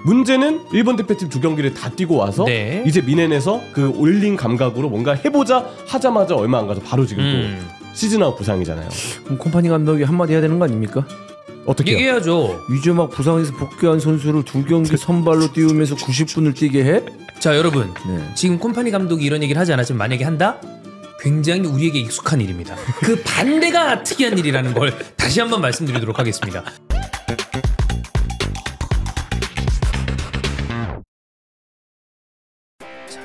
문제는 일본 대표팀 두 경기를 다 뛰고 와서 네. 이제 미넨에서 그 올린 감각으로 뭔가 해보자 하자마자 얼마 안 가서 바로 지금 또 시즌아웃 부상이잖아요. 그럼 콤파니 감독이 한마디 해야 되는 거 아닙니까? 어떻게 얘기해야죠. 이제 막 부상에서 복귀한 선수를 두 경기 선발로 띄우면서 90분을 뛰게 해? 자 여러분 네. 지금 콤파니 감독이 이런 얘기를 하지 않았지만 만약에 한다? 굉장히 우리에게 익숙한 일입니다. 그 반대가 특이한 일이라는 걸 다시 한번 말씀드리도록 하겠습니다.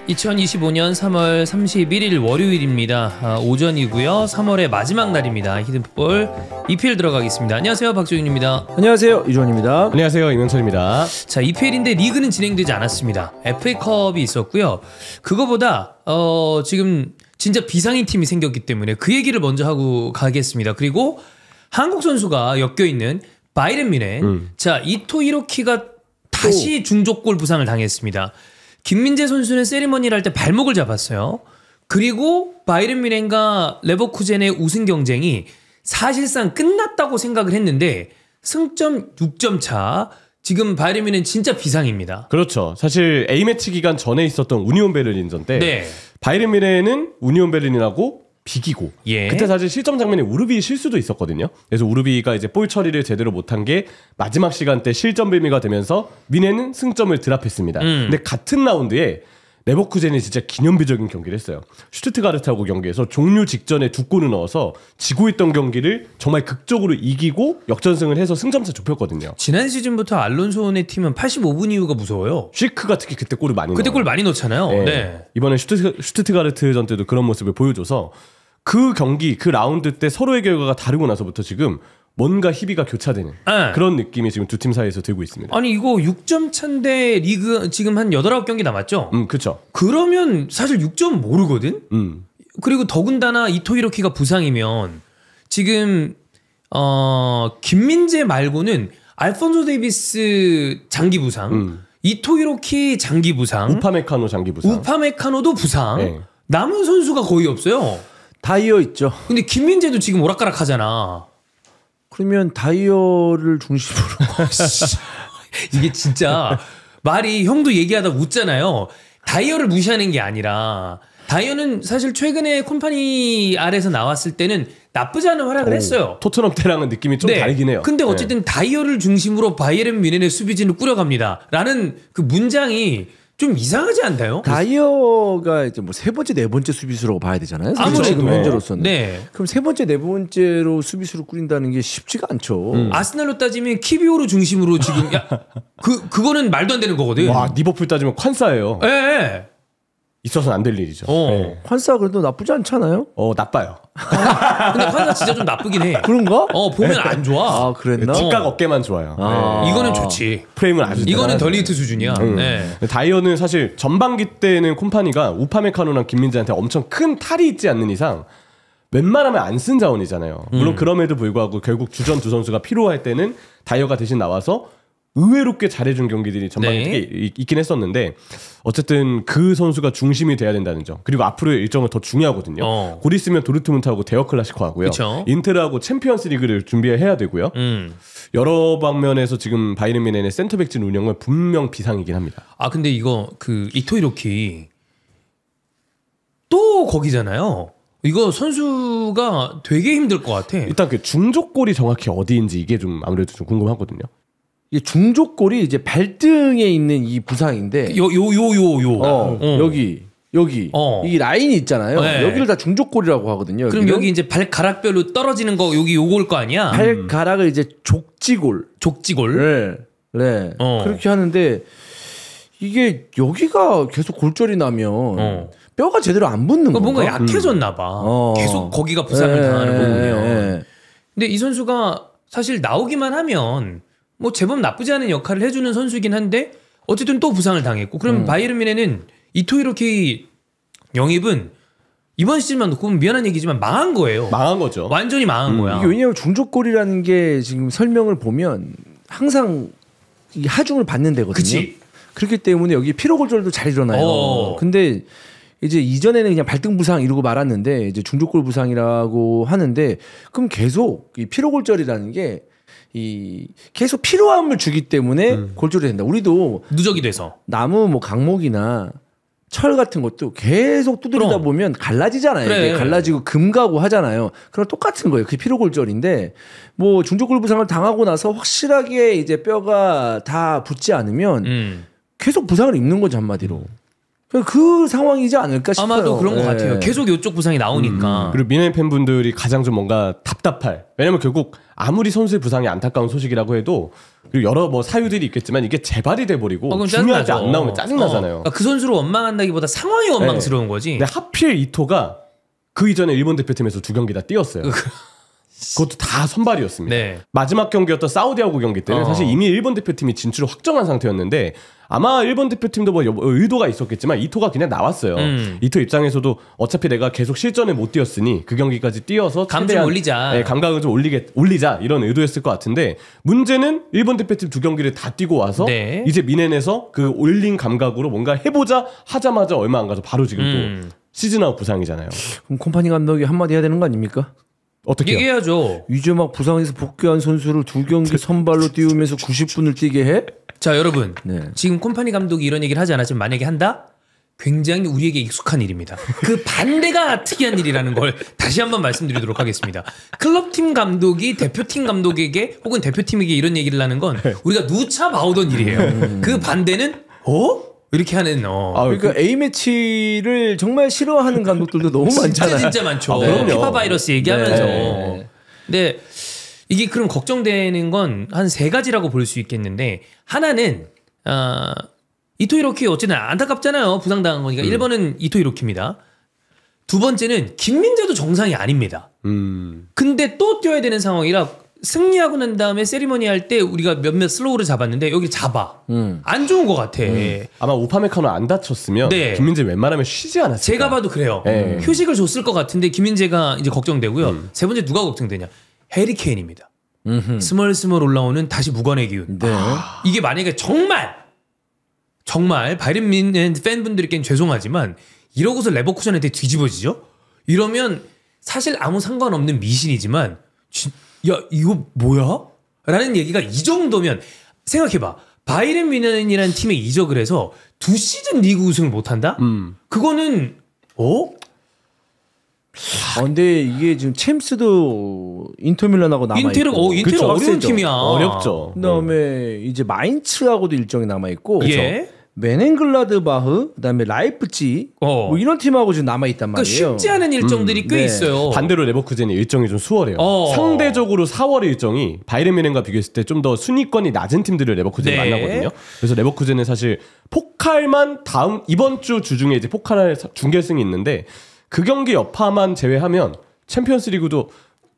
2025년 3월 31일 월요일입니다. 오전이고요. 3월의 마지막 날입니다. 히든풋볼 EPL 들어가겠습니다. 안녕하세요. 박종윤입니다. 안녕하세요. 이주원입니다. 안녕하세요. 임현철입니다. 자, EPL인데 리그는 진행되지 않았습니다. FA컵이 있었고요. 그거보다 지금 진짜 비상인 팀이 생겼기 때문에 그 얘기를 먼저 하고 가겠습니다. 그리고 한국 선수가 엮여있는 바이에른 뮌헨 자, 이토 히로키가 다시 중족골 부상을 당했습니다. 김민재 선수는 세리머니를 할 때 발목을 잡았어요. 그리고 바이에른 뮌헨과 레버쿠젠의 우승 경쟁이 사실상 끝났다고 생각을 했는데 승점 6점 차. 지금 바이에른 뮌헨 진짜 비상입니다. 그렇죠. 사실 A매치 기간 전에 있었던 우니온 베를린전 때 네. 바이에른 뮌헨은 우니온 베를린하고 비기고 예. 그때 사실 실점 장면에 우르비 실수도 있었거든요. 그래서 우르비가 이제 볼 처리를 제대로 못한 게 마지막 시간대 실점 빌미가 되면서 뮌헨은 승점을 드랍했습니다. 근데 같은 라운드에 레버쿠젠이 진짜 기념비적인 경기를 했어요. 슈투트가르트하고 경기에서 종료 직전에 두 골을 넣어서 지고 있던 경기를 정말 극적으로 이기고 역전승을 해서 승점차 좁혔거든요. 지난 시즌부터 알론소의 팀은 85분 이후가 무서워요. 쉴크가 특히 그때 골을 많이 그때 넣어요. 골 많이 넣잖아요. 네. 네. 이번에 슈투트가르트전 때도 그런 모습을 보여줘서 그 경기, 그 라운드 때 서로의 결과가 다르고 나서부터 지금 뭔가 희비가 교차되는 네. 그런 느낌이 지금 두 팀 사이에서 들고 있습니다. 아니 이거 6점 차인데 리그 지금 한 8, 9경기 남았죠? 그렇죠. 그러면 사실 6점 모르거든? 그리고 더군다나 이토 히로키가 부상이면 지금 김민재 말고는 알폰소 데이비스 장기 부상, 이토 히로키 장기 부상, 우파메카노 장기 부상, 우파메카노도 부상. 네. 남은 선수가 거의 없어요. 다이어 있죠. 근데 김민재도 지금 오락가락 하잖아. 그러면 다이어를 중심으로 이게 진짜 말이 형도 얘기하다 웃잖아요. 다이어를 무시하는 게 아니라 다이어는 사실 최근에 콤파니 아래에서 나왔을 때는 나쁘지 않은 활약을 했어요. 토트넘 때랑은 느낌이 좀 다르긴 해요. 근데 어쨌든 다이어를 중심으로 바이에른 뮌헨의 수비진을 꾸려갑니다. 라는 그 문장이 좀 이상하지 않나요? 다이어가 이제 뭐 세 번째, 네 번째 수비수라고 봐야 되잖아요. 아무래도. 지금 현재로서는. 네. 그럼 세 번째, 네 번째로 수비수를 꾸린다는 게 쉽지가 않죠. 아스날로 따지면 키비오를 중심으로 지금 그거는 말도 안 되는 거거든. 와, 리버풀 따지면 콴사예요. 예. 네. 있어서는 안 될 일이죠. 네. 환사 그래도 나쁘지 않잖아요. 나빠요. 근데 환사 진짜 좀 나쁘긴 해. 그런가? 보면 안 좋아. 아, 그랬나? 직각 어깨만 좋아요. 네. 이거는 좋지. 프레임은 아주 이거는 덜리트 수준이야. 네. 다이어는 사실 전반기 때는 콤파니가 우파메카노랑 김민재한테 엄청 큰 탈이 있지 않는 이상 웬만하면 안 쓴 자원이잖아요. 물론 그럼에도 불구하고 결국 주전 두 선수가 필요할 때는 다이어가 대신 나와서 의외로 꽤 잘해준 경기들이 전반에 되게 있긴 했었는데 어쨌든 그 선수가 중심이 돼야 된다는 점. 그리고 앞으로의 일정은 더 중요하거든요. 곧 있으면 도르트문트하고 대여 클라시코 하고요. 그쵸. 인테르하고 챔피언스 리그를 준비해야 되고요. 여러 방면에서 지금 바이에른 뮌헨의 센터백진 운영은 분명 비상이긴 합니다. 아 근데 이거 그 이토 히로키 또 거기잖아요. 이거 선수가 되게 힘들 것 같아. 일단 그 중족골이 정확히 어디인지 이게 좀 아무래도 좀 궁금하거든요. 이게 중족골이 이제 발등에 있는 이 부상인데 여기 이 라인이 있잖아요. 네. 여기를 다 중족골이라고 하거든요. 그럼 여기 이제 발가락별로 떨어지는 거 여기 요거일 거 아니야? 발가락을 이제 족지골. 네. 그렇게 하는데 이게 여기가 계속 골절이 나면 뼈가 제대로 안 붙는 건가? 뭔가 약해졌나 봐. 계속 거기가 부상을 당하는 거 보면. 근데 이 선수가 사실 나오기만 하면 뭐 제법 나쁘지 않은 역할을 해주는 선수이긴 한데 어쨌든 또 부상을 당했고 그럼 바이에른 뮌헨은 이토 히로키 영입은 이번 시즌만 놓고 보면 미안한 얘기지만 망한 거예요. 망한 거죠. 완전히 망한 거야. 이게 왜냐하면 중족골이라는 게 지금 설명을 보면 항상 이 하중을 받는 데거든요. 그치. 그렇기 때문에 여기 피로골절도 잘 일어나요. 근데 이제 이전에는 그냥 발등 부상 이러고 말았는데 이제 중족골 부상이라고 하는데 그럼 계속 이 피로골절이라는 게 이 계속 피로함을 주기 때문에 골절이 된다. 우리도 누적이 돼서 나무 뭐 강목이나 철 같은 것도 계속 두드리다 보면 갈라지잖아요. 그래. 이게 갈라지고 금가고 하잖아요. 그럼 똑같은 거예요. 그게 피로골절인데 뭐 중저골 부상을 당하고 나서 확실하게 이제 뼈가 다 붙지 않으면 계속 부상을 입는 거죠, 한마디로. 그 상황이지 않을까 싶어요. 아마도 그런 것 네. 같아요. 계속 이쪽 부상이 나오니까. 그리고 미네 팬분들이 가장 좀 뭔가 답답할. 왜냐면 결국 아무리 선수의 부상이 안타까운 소식이라고 해도 그리고 여러 뭐 사유들이 있겠지만 이게 재발이 돼버리고 그럼 중요할 때 짜증나죠. 안 나오면 짜증나잖아요. 그러니까 그 선수를 원망한다기보다 상황이 원망스러운 거지. 근데 하필 이토가 그 이전에 일본 대표팀에서 2경기 다 뛰었어요. 그것도 다 선발이었습니다. 네. 마지막 경기였던 사우디하고 경기 때는 사실 이미 일본 대표팀이 진출을 확정한 상태였는데 아마 일본 대표팀도 뭐 의도가 있었겠지만 이토가 그냥 나왔어요. 이토 입장에서도 어차피 내가 계속 실전에 못 뛰었으니 그 경기까지 뛰어서 감 좀 올리자. 네, 감각을 좀 올리자 이런 의도였을 것 같은데 문제는 일본 대표팀 2경기를 다 뛰고 와서 네. 이제 미넨에서 그 올린 감각으로 뭔가 해보자 하자마자 얼마 안 가서 바로 지금 또 시즌아웃 부상이잖아요. 그럼 콤파니 감독이 한마디 해야 되는 거 아닙니까? 어떻게 해요? 얘기해야죠. 이제 막 부상에서 복귀한 선수를 2경기 선발로 띄우면서 90분을 뛰게 해? 자, 여러분. 네. 지금 콤파니 감독이 이런 얘기를 하지 않았지만 만약에 한다? 굉장히 우리에게 익숙한 일입니다. 그 반대가 특이한 일이라는 걸 다시 한번 말씀드리도록 하겠습니다. 클럽팀 감독이 대표팀 감독에게 혹은 대표팀에게 이런 얘기를 하는 건 우리가 누차 봐오던 일이에요. 그 반대는 이렇게 하는 그러니까 A매치를 정말 싫어하는 감독들도 너무 많잖아요. 진짜 많죠. 그럼요. 피파 바이러스 얘기하면서. 네. 근데 이게 그럼 걱정되는 건 한 3가지라고 볼 수 있겠는데 하나는 이토 히로키 어쨌든 안타깝잖아요. 부상당한 거니까 1번은 이토 히로키입니다. 2번째는 김민재도 정상이 아닙니다. 근데 또 뛰어야 되는 상황이라 승리하고 난 다음에 세리머니 할 때 우리가 몇몇 슬로우를 잡았는데 여기 잡아. 안 좋은 것 같아. 아마 우파메카노 안 다쳤으면 네. 김민재 웬만하면 쉬지 않았을까. 제가 봐도 그래요. 네. 휴식을 줬을 것 같은데 김민재가 이제 걱정되고요. 세 번째 누가 걱정되냐? 해리 케인입니다. 스멀스멀 올라오는 다시 무관의 기운. 네. 이게 만약에 정말 바이른 뮌헨 팬분들께는 죄송하지만 이러고서 레버쿠젠한테 뒤집어지죠? 이러면 사실 아무 상관없는 미신이지만 야 이거 뭐야? 라는 얘기가 이 정도면 생각해봐. 바이른 뮌헨이라는 팀에 이적을 해서 2시즌 리그 우승을 못한다? 그거는 근데 이게 지금 챔스도 인터밀란하고 남아 있고. 인테르 어려운 팀이야. 어렵죠. 그다음에 이제 마인츠하고도 일정이 남아 있고. 예. 메넨글라드바흐, 그다음에 라이프치 뭐 이런 팀하고 지금 남아 있단 그러니까 말이에요. 쉽지 않은 일정들이 꽤 네. 있어요. 반대로 레버쿠젠이 일정이 좀 수월해요. 상대적으로 4월의 일정이 바이에른 뮌헨과 비교했을 때 좀 더 순위권이 낮은 팀들을 레버쿠젠이 네. 만나거든요. 그래서 레버쿠젠은 사실 포칼만 이번 주 주중에 이제 포칼 준결승이 있는데 그 경기 여파만 제외하면 챔피언스리그도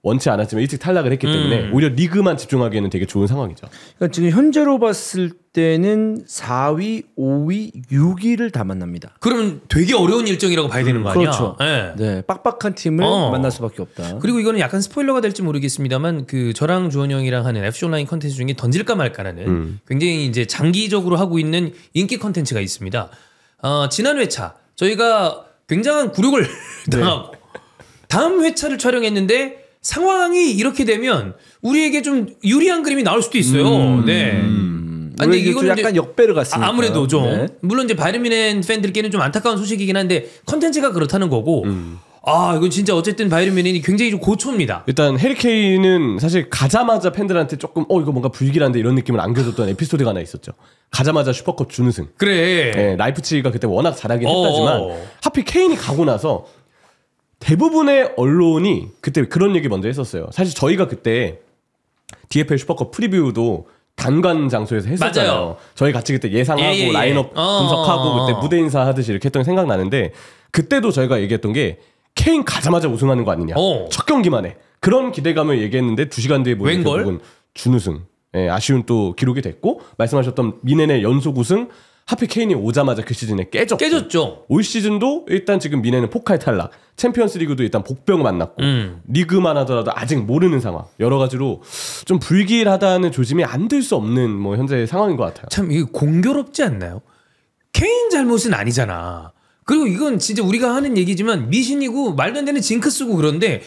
원치 않았지만 일찍 탈락을 했기 때문에 오히려 리그만 집중하기에는 되게 좋은 상황이죠. 그러니까 지금 현재로 봤을 때는 4위, 5위, 6위를 다 만납니다. 그러면 되게 어려운 일정이라고 봐야 되는 거 아니야? 그렇죠. 네. 네, 빡빡한 팀을 만날 수밖에 없다. 그리고 이거는 약간 스포일러가 될지 모르겠습니다만 그 저랑 주원 형이랑 하는 FC 온라인 컨텐츠 중에 던질까 말까라는 굉장히 이제 장기적으로 하고 있는 인기 컨텐츠가 있습니다. 지난 회차 저희가 굉장한 굴욕을 당하고 다음 회차를 촬영했는데 상황이 이렇게 되면 우리에게 좀 유리한 그림이 나올 수도 있어요. 네. 근데 이건 약간 역배를 갔으니까. 아무래도 좀 네. 물론 이제 바이에른 뮌헨 팬들께는 좀 안타까운 소식이긴 한데 컨텐츠가 그렇다는 거고. 이건 진짜 어쨌든 바이에른 뮌헨이 굉장히 좀 고초입니다. 일단 해리 케인은 사실 가자마자 팬들한테 조금 이거 뭔가 불길한데 이런 느낌을 안겨줬던 에피소드가 하나 있었죠. 가자마자 슈퍼컵 준우승. 그래. 네, 라이프치히가 그때 워낙 잘하긴 했다지만 하필 케인이 가고 나서 대부분의 언론이 그때 그런 얘기 먼저 했었어요. 사실 저희가 그때 DFL 슈퍼컵 프리뷰도 단관 장소에서 했었잖아요. 맞아요. 저희 같이 그때 예상하고 라인업 분석하고 그때 무대 인사 하듯이 이렇게 했던 게 생각나는데 그때도 저희가 얘기했던 게 케인 가자마자 우승하는 거 아니냐. 첫 경기만 해. 그런 기대감을 얘기했는데 2시간 뒤에 보니까 결국은 준우승. 예, 아쉬운 또 기록이 됐고 말씀하셨던 미넨의 연속 우승 하필 케인이 오자마자 그 시즌에 깨졌죠. 올 시즌도 일단 지금 미넨은 포칼 탈락, 챔피언스리그도 일단 복병 만났고 리그만 하더라도 아직 모르는 상황. 여러 가지로 좀 불길하다는 조짐이 안 들 수 없는 뭐 현재 상황인 것 같아요. 참 이게 공교롭지 않나요? 케인 잘못은 아니잖아. 그리고 이건 진짜 우리가 하는 얘기지만 미신이고 말도 안 되는 징크스고 그런데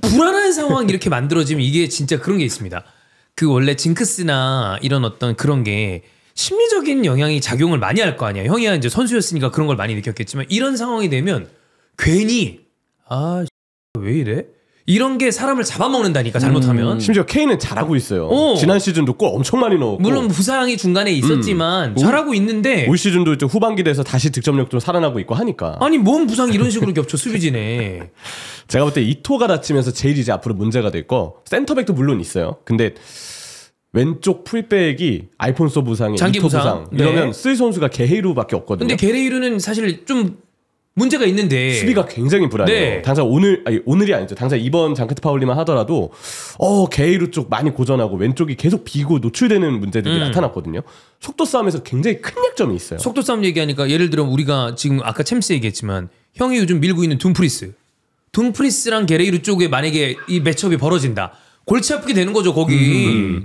불안한 상황 이렇게 만들어지면 이게 진짜 그런 게 있습니다. 그 원래 징크스나 이런 어떤 그런 게 심리적인 영향이 작용을 많이 할 거 아니야. 형이야 이제 선수였으니까 그런 걸 많이 느꼈겠지만 이런 상황이 되면 괜히 왜 이래? 이런 게 사람을 잡아먹는다니까 잘못하면. 심지어 케인은 잘하고 있어요. 지난 시즌도 골 엄청 많이 넣었고. 물론 부상이 중간에 있었지만 잘하고 있는데 올 시즌도 좀 후반기 돼서 다시 득점력 좀 살아나고 있고 하니까. 아니 뭔 부상이 이런 식으로 겹쳐 수비진에. 제가 볼 때 이토가 다치면서 제일 이제 앞으로 문제가 될 거 센터백도 물론 있어요. 근데 왼쪽 풀백이 알폰소 부상에 장기 이토 부상 네. 이러면 쓸 선수가 게헤이루밖에 없거든요. 근데 게레이루는 사실 좀 문제가 있는데 수비가 굉장히 불안해요. 네. 당장 오늘이 아니죠. 당장 이번 장크트 파울리만 하더라도 게이루 쪽 많이 고전하고 왼쪽이 계속 비고 노출되는 문제들이 나타났거든요. 속도 싸움에서 굉장히 큰 약점이 있어요. 속도 싸움 얘기하니까 예를 들어 우리가 지금 아까 챔스 얘기했지만 형이 요즘 밀고 있는 둠프리스랑 게레이루 쪽에 만약에 이 매첩이 벌어진다. 골치 아프게 되는 거죠 거기.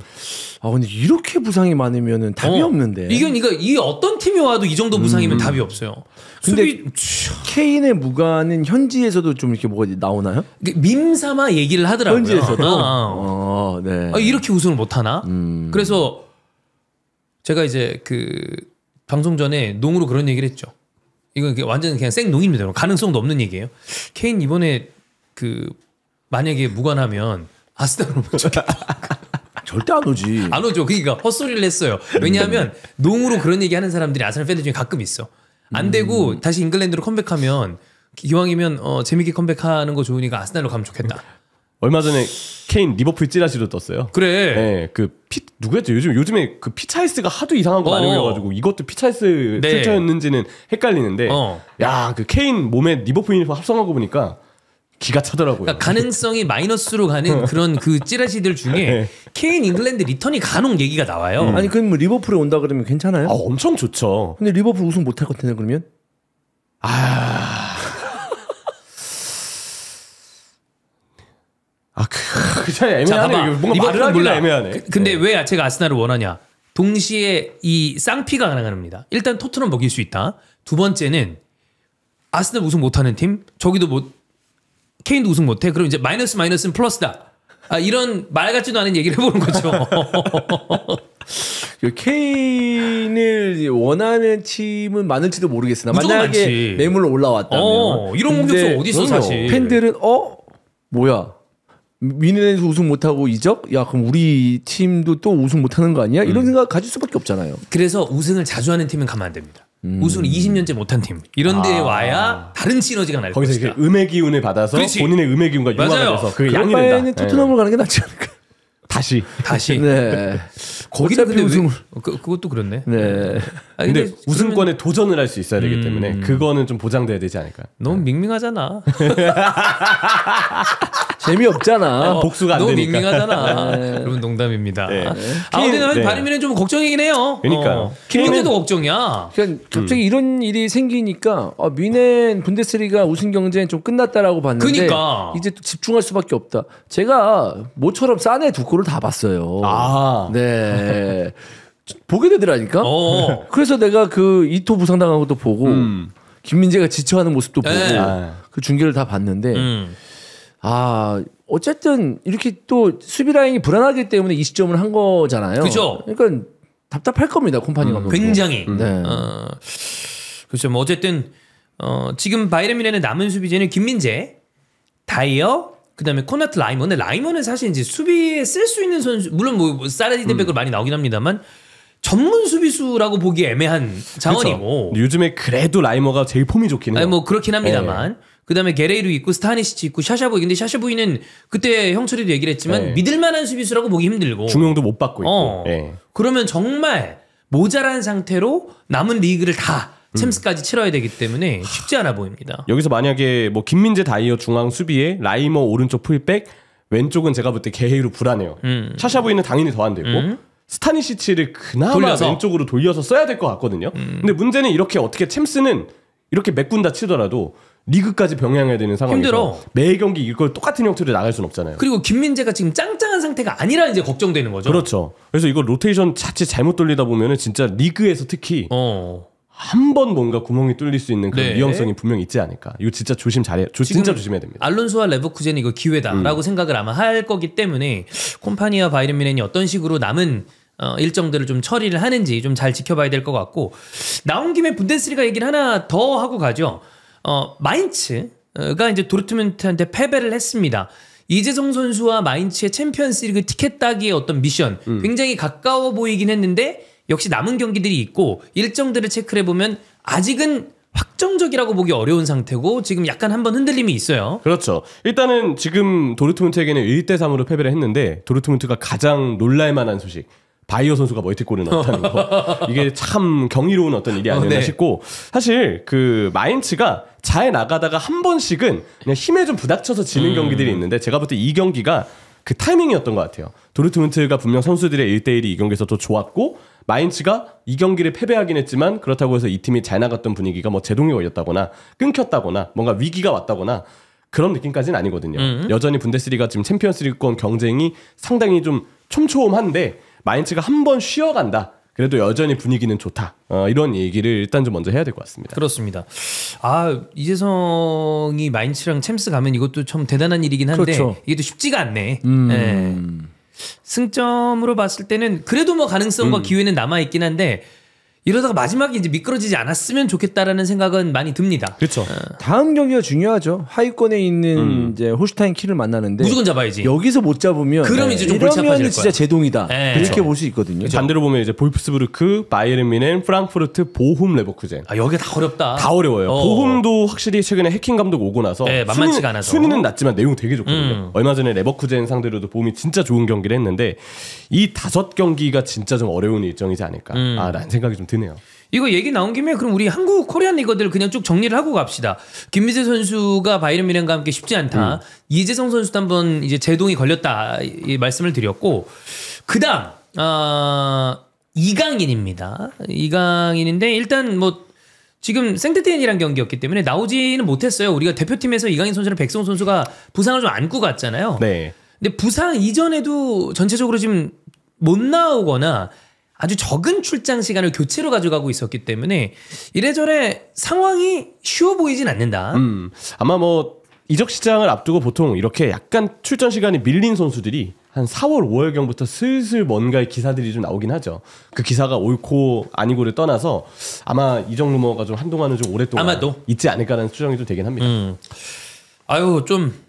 근데 이렇게 부상이 많으면은 답이 없는데. 이건 이 어떤 팀이 와도 이 정도 부상이면 답이 없어요. 근데 케인의 무관은 현지에서도 좀 이렇게 뭐가 나오나요? 밈삼아 얘기를 하더라고요. 현지에서도. 네. 이렇게 우승을 못 하나? 그래서 제가 이제 그 방송 전에 농으로 그런 얘기를 했죠. 이건 완전 그냥 생농입니다. 가능성도 없는 얘기예요. 케인 이번에 그 만약에 무관하면 아스날로 못 좋겠다. 절대 안 오지. 안 오죠. 그러니까 헛소리를 했어요. 왜냐하면 농으로 그런 얘기 하는 사람들이 아스날 팬들 중에 가끔 있어. 안 되고 다시 잉글랜드로 컴백하면 기왕이면 재밌게 컴백하는 거 좋으니까 아스날로 가면 좋겠다. 얼마 전에 케인 리버풀 찌라시도 떴어요. 그래. 네, 누구였죠? 요즘에 그 피차이스가 하도 이상한 거 많이 올려가지고 이것도 피차이스 네. 출처였는지는 헷갈리는데, 야, 그 케인 몸에 리버풀 유니폼 합성하고 보니까 기가 차더라고요. 그러니까 가능성이 마이너스로 가는 그런 그 찌라시들 중에 네. 케인 잉글랜드 리턴이 간혹 얘기가 나와요. 아니 그럼 뭐 리버풀에 온다 그러면 괜찮아요? 엄청 좋죠. 근데 리버풀 우승 못할 것 같은데 그러면? 그 차이 애매하네. 뭔가 말을 하기가 애매하네. 근데 왜 제가 아스날을 원하냐? 동시에 이 쌍피가 가능합니다. 일단 토트넘 먹일 수 있다. 두 번째는 아스날 우승 못하는 팀, 저기도 케인도 우승 못해. 그럼 이제 마이너스는 플러스다. 이런 말 같지도 않은 얘기를 해보는 거죠. 케인을 원하는 팀은 많을지도 모르겠으나 무조건 만약에 많지. 매물로 올라왔다면 이런 공격수 어디 있어 사실. 팬들은 뭐야 미네에서 우승 못하고 이적? 야 그럼 우리 팀도 또 우승 못하는 거 아니야? 이런 생각 가질 수밖에 없잖아요. 그래서 우승을 자주 하는 팀은 가면 안 됩니다. 우승을 20년째 못한 팀 이런 데에 와야 다른 시너지가 날 거기서 것이다. 이렇게 음의 기운을 받아서 그렇지. 본인의 음의 기운과 융합을 해서 그게 양이 된다. 바에는 토트넘을 가는 게 낫지 않을까? 다시. 네. 거기는 근데 우승을. 그것도 그렇네. 네. 근데 우승권에 도전을 할 수 있어야 되기 때문에 그거는 좀 보장돼야 되지 않을까. 너무 밍밍하잖아. 재미없잖아. 복수가 안 너무 되니까. 밍밍하잖아. 여러분 농담입니다. 네. 근데 네. 바르미는 좀 걱정이긴 해요. 그러니까요. 김민재도 걱정이야. 그러니까 갑자기 이런 일이 생기니까 미넨 분데스리가 우승 경쟁 좀 끝났다라고 봤는데 그러니까. 이제 또 집중할 수밖에 없다. 제가 모처럼 사네 두 골을 다 봤어요. 네. 보게 되더라니까. 그래서 내가 그 이토 부상당한 것도 보고 김민재가 지쳐하는 모습도 보고 그 중계를 다 봤는데 어쨌든 이렇게 또 수비 라인이 불안하기 때문에 이 시점을 한 거잖아요. 그죠. 그러니까 답답할 겁니다. 콤파니 감독. 굉장히. 네. 그렇죠. 뭐 어쨌든 지금 바이에른 뮌헨의 남은 수비진은 김민재, 다이어, 그다음에 코나트, 라이먼. 근데 라이먼은 사실 이제 수비에 쓸 수 있는 선수, 물론 뭐 사라디데백을 많이 나오긴 합니다만 전문 수비수라고 보기 애매한 자원이고. 요즘에 그래도 라이머가 제일 폼이 좋긴 해요. 아니 뭐 그렇긴 합니다만. 그다음에 게레이루 있고 스타니시치 있고 샤샤보이. 근데 샤샤보이는 그때 형철이도 얘기를 했지만 믿을 만한 수비수라고 보기 힘들고 중용도 못 받고 있고. 그러면 정말 모자란 상태로 남은 리그를 다 챔스까지 치러야 되기 때문에 쉽지 않아 보입니다. 여기서 만약에 뭐 김민재 다이어 중앙 수비에 라이머 오른쪽 풀백, 왼쪽은 제가 볼 때 게헤이루 불안해요. 샤샤보이는 당연히 더 안 되고 스타니시치를 그나마 돌려서. 왼쪽으로 돌려서 써야 될 것 같거든요. 근데 문제는 이렇게 어떻게 챔스는 이렇게 메꾼다 치더라도 리그까지 병행해야 되는 상황에서 힘들어. 매 경기 이걸 똑같은 형태로 나갈 수는 없잖아요. 그리고 김민재가 지금 짱짱한 상태가 아니라 이제 걱정되는 거죠. 그렇죠. 그래서 이거 로테이션 자칫 잘못 돌리다 보면은 진짜 리그에서 특히 한 번 뭔가 구멍이 뚫릴 수 있는 그런 네. 위험성이 분명히 있지 않을까. 이거 진짜 진짜 조심해야 됩니다. 알론소와 레버쿠젠이 이거 기회다라고 생각을 아마 할 거기 때문에 콤파니와 바이에른 뮌헨이 어떤 식으로 남은 일정들을 좀 처리를 하는지 좀 잘 지켜봐야 될 것 같고, 나온 김에 분데스리가 얘기를 하나 더 하고 가죠. 마인츠가 이제 도르트문트한테 패배를 했습니다. 이재성 선수와 마인츠의 챔피언스리그 티켓 따기의 어떤 미션 굉장히 가까워 보이긴 했는데, 역시 남은 경기들이 있고 일정들을 체크를 해보면 아직은 확정적이라고 보기 어려운 상태고 지금 약간 한번 흔들림이 있어요. 그렇죠. 일단은 지금 도르트문트에게는 1대3으로 패배를 했는데, 도르트문트가 가장 놀랄만한 소식, 바이어 선수가 멀티골을 넣었다는 거. 이게 참 경이로운 어떤 일이 아니었나 네. 싶고, 사실 그 마인츠가 잘 나가다가 한 번씩은 그냥 힘에 좀 부닥쳐서 지는 경기들이 있는데, 제가 볼 때 이 경기가 그 타이밍이었던 것 같아요. 도르트문트가 분명 선수들의 1대1이 이 경기에서 또 좋았고, 마인츠가 이 경기를 패배하긴 했지만 그렇다고 해서 이 팀이 잘 나갔던 분위기가 뭐 제동이 걸렸다거나 끊겼다거나 뭔가 위기가 왔다거나 그런 느낌까지는 아니거든요. 여전히 분데스리가 지금 챔피언스리그권 경쟁이 상당히 좀 촘촘한데, 마인츠가 한 번 쉬어간다. 그래도 여전히 분위기는 좋다. 이런 얘기를 일단 좀 먼저 해야 될 것 같습니다. 그렇습니다. 이재성이 마인츠랑 챔스 가면 이것도 참 대단한 일이긴 한데, 그렇죠. 이게 또 쉽지가 않네. 네. 승점으로 봤을 때는 그래도 뭐 가능성과 기회는 남아 있긴 한데, 이러다가 마지막에 이제 미끄러지지 않았으면 좋겠다라는 생각은 많이 듭니다. 그렇죠. 다음 경기가 중요하죠. 하위권에 있는 이제 홀슈타인 키를 만나는데 무조건 잡아야지. 여기서 못 잡으면 그럼 이제 좀 골치 아파질 이러면 진짜 거야. 제동이다. 네. 이렇게 그렇죠. 볼 수 있거든요. 반대로 보면 이제 볼프스부르크, 바이에른 뮌헨, 프랑크푸르트, 보훔, 레버쿠젠. 여기가 다 어렵다. 다 어려워요. 보훔도 확실히 최근에 해킹 감독 오고 나서 네, 만만치가 않아서. 순위는 낮지만 내용 되게 좋거든요. 얼마 전에 레버쿠젠 상대로도 보훔이 진짜 좋은 경기를 했는데, 이 5경기가 진짜 좀 어려운 일정이지 않을까 라는 생각이 좀 드네요. 이거 얘기 나온 김에 그럼 우리 한국 코리안 리거들 그냥 쭉 정리를 하고 갑시다. 김민재 선수가 바이에른 뮌헨과 함께 쉽지 않다. 이재성 선수도 한번 이제 제동이 걸렸다 이 말씀을 드렸고, 그다음 이강인입니다. 이강인인데 일단 뭐 지금 생트티엔이란 경기였기 때문에 나오지는 못했어요. 우리가 대표팀에서 이강인 선수랑 백승호 선수가 부상을 좀 안고 갔잖아요. 네. 근데 부상 이전에도 전체적으로 지금 못 나오거나 아주 적은 출장 시간을 교체로 가져가고 있었기 때문에 이래저래 상황이 쉬워 보이진 않는다. 아마 뭐 이적 시장을 앞두고 보통 이렇게 약간 출전 시간이 밀린 선수들이 한 4월, 5월경부터 슬슬 뭔가의 기사들이 좀 나오긴 하죠. 그 기사가 옳고 아니고를 떠나서 아마 이적 루머가 좀 한동안은 좀 오랫동안 아마도. 있지 않을까라는 추정이 좀 되긴 합니다. 좀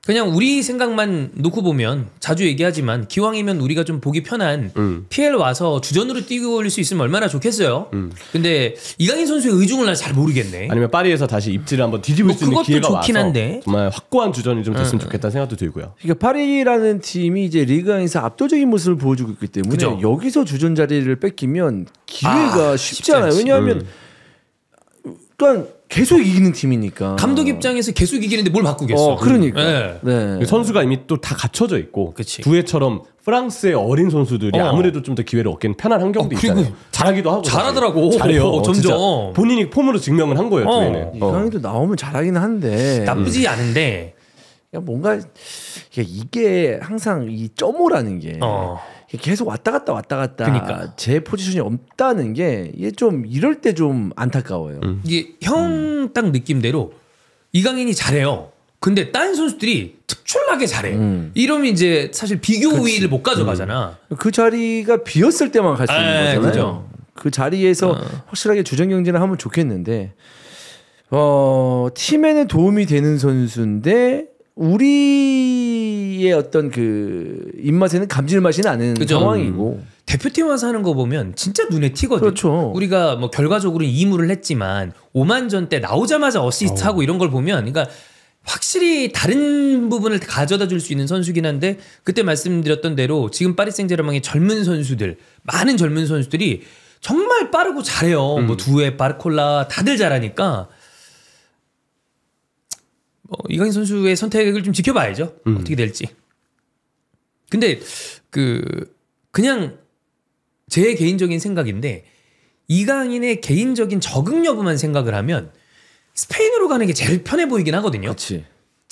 그냥 우리 생각만 놓고 보면 자주 얘기하지만 기왕이면 우리가 좀 보기 편한 PL 와서 주전으로 뛰고 올 수 있으면 얼마나 좋겠어요. 근데 이강인 선수의 의중을 난 잘 모르겠네. 아니면 파리에서 다시 입지를 한번 뒤집을 뭐 수 있는 그것도 기회가 좋긴 와서 한데. 정말 확고한 주전이 좀 됐으면 좋겠다는 생각도 들고요. 그러니까 파리라는 팀이 이제 리그에서 압도적인 모습을 보여주고 있기 때문에 그죠. 여기서 주전 자리를 뺏기면 기회가 쉽지 쉽지 않아요. 않지. 왜냐하면 또한 계속 이기는 팀이니까. 감독 입장에서 계속 이기는데 뭘 바꾸겠어. 그러니까. 네. 네. 선수가 이미 또 다 갖춰져 있고, 그치. 두해처럼 프랑스의 어린 선수들이 아무래도 좀 더 기회를 얻기는 편한 환경도 그리고 있잖아요. 잘하기도 하고. 잘하더라고. 잘해요. 점점. 진짜 본인이 폼으로 증명을 한 거예요. 두해는. 이강인도 나오면 잘하긴 한데 나쁘지 않은데 그냥 뭔가 이게 항상 이 점오라는 게 계속 왔다 갔다 그러니까. 제 포지션이 없다는 게 이게 좀 이럴 때 좀 안타까워요. 이게 형 딱 느낌대로 이강인이 잘해요. 근데 다른 선수들이 특출나게 잘해. 이러면 이제 사실 비교 우위를 못 가져가잖아. 그 자리가 비었을 때만 갈 수 있는 거잖아요. 그죠. 그 자리에서 확실하게 주전 경쟁을 하면 좋겠는데 팀에는 도움이 되는 선수인데 우리의 어떤 그 입맛에는 감질맛이 나는 그죠. 상황이고 대표팀 와서 하는 거 보면 진짜 눈에 튀거든. 그렇죠. 우리가 뭐 결과적으로 2무를 했지만 5만전 때 나오자마자 어시스트하고 이런 걸 보면, 그러니까 확실히 다른 부분을 가져다 줄 수 있는 선수긴 한데, 그때 말씀드렸던 대로 지금 파리 생제르맹의 젊은 선수들, 많은 젊은 선수들이 정말 빠르고 잘해요. 뭐 두에, 바르콜라 다들 잘하니까 이강인 선수의 선택을 좀 지켜봐야죠. 어떻게 될지. 근데 그냥 제 개인적인 생각인데, 이강인의 개인적인 적응 여부만 생각을 하면 스페인으로 가는 게 제일 편해 보이긴 하거든요. 그렇지.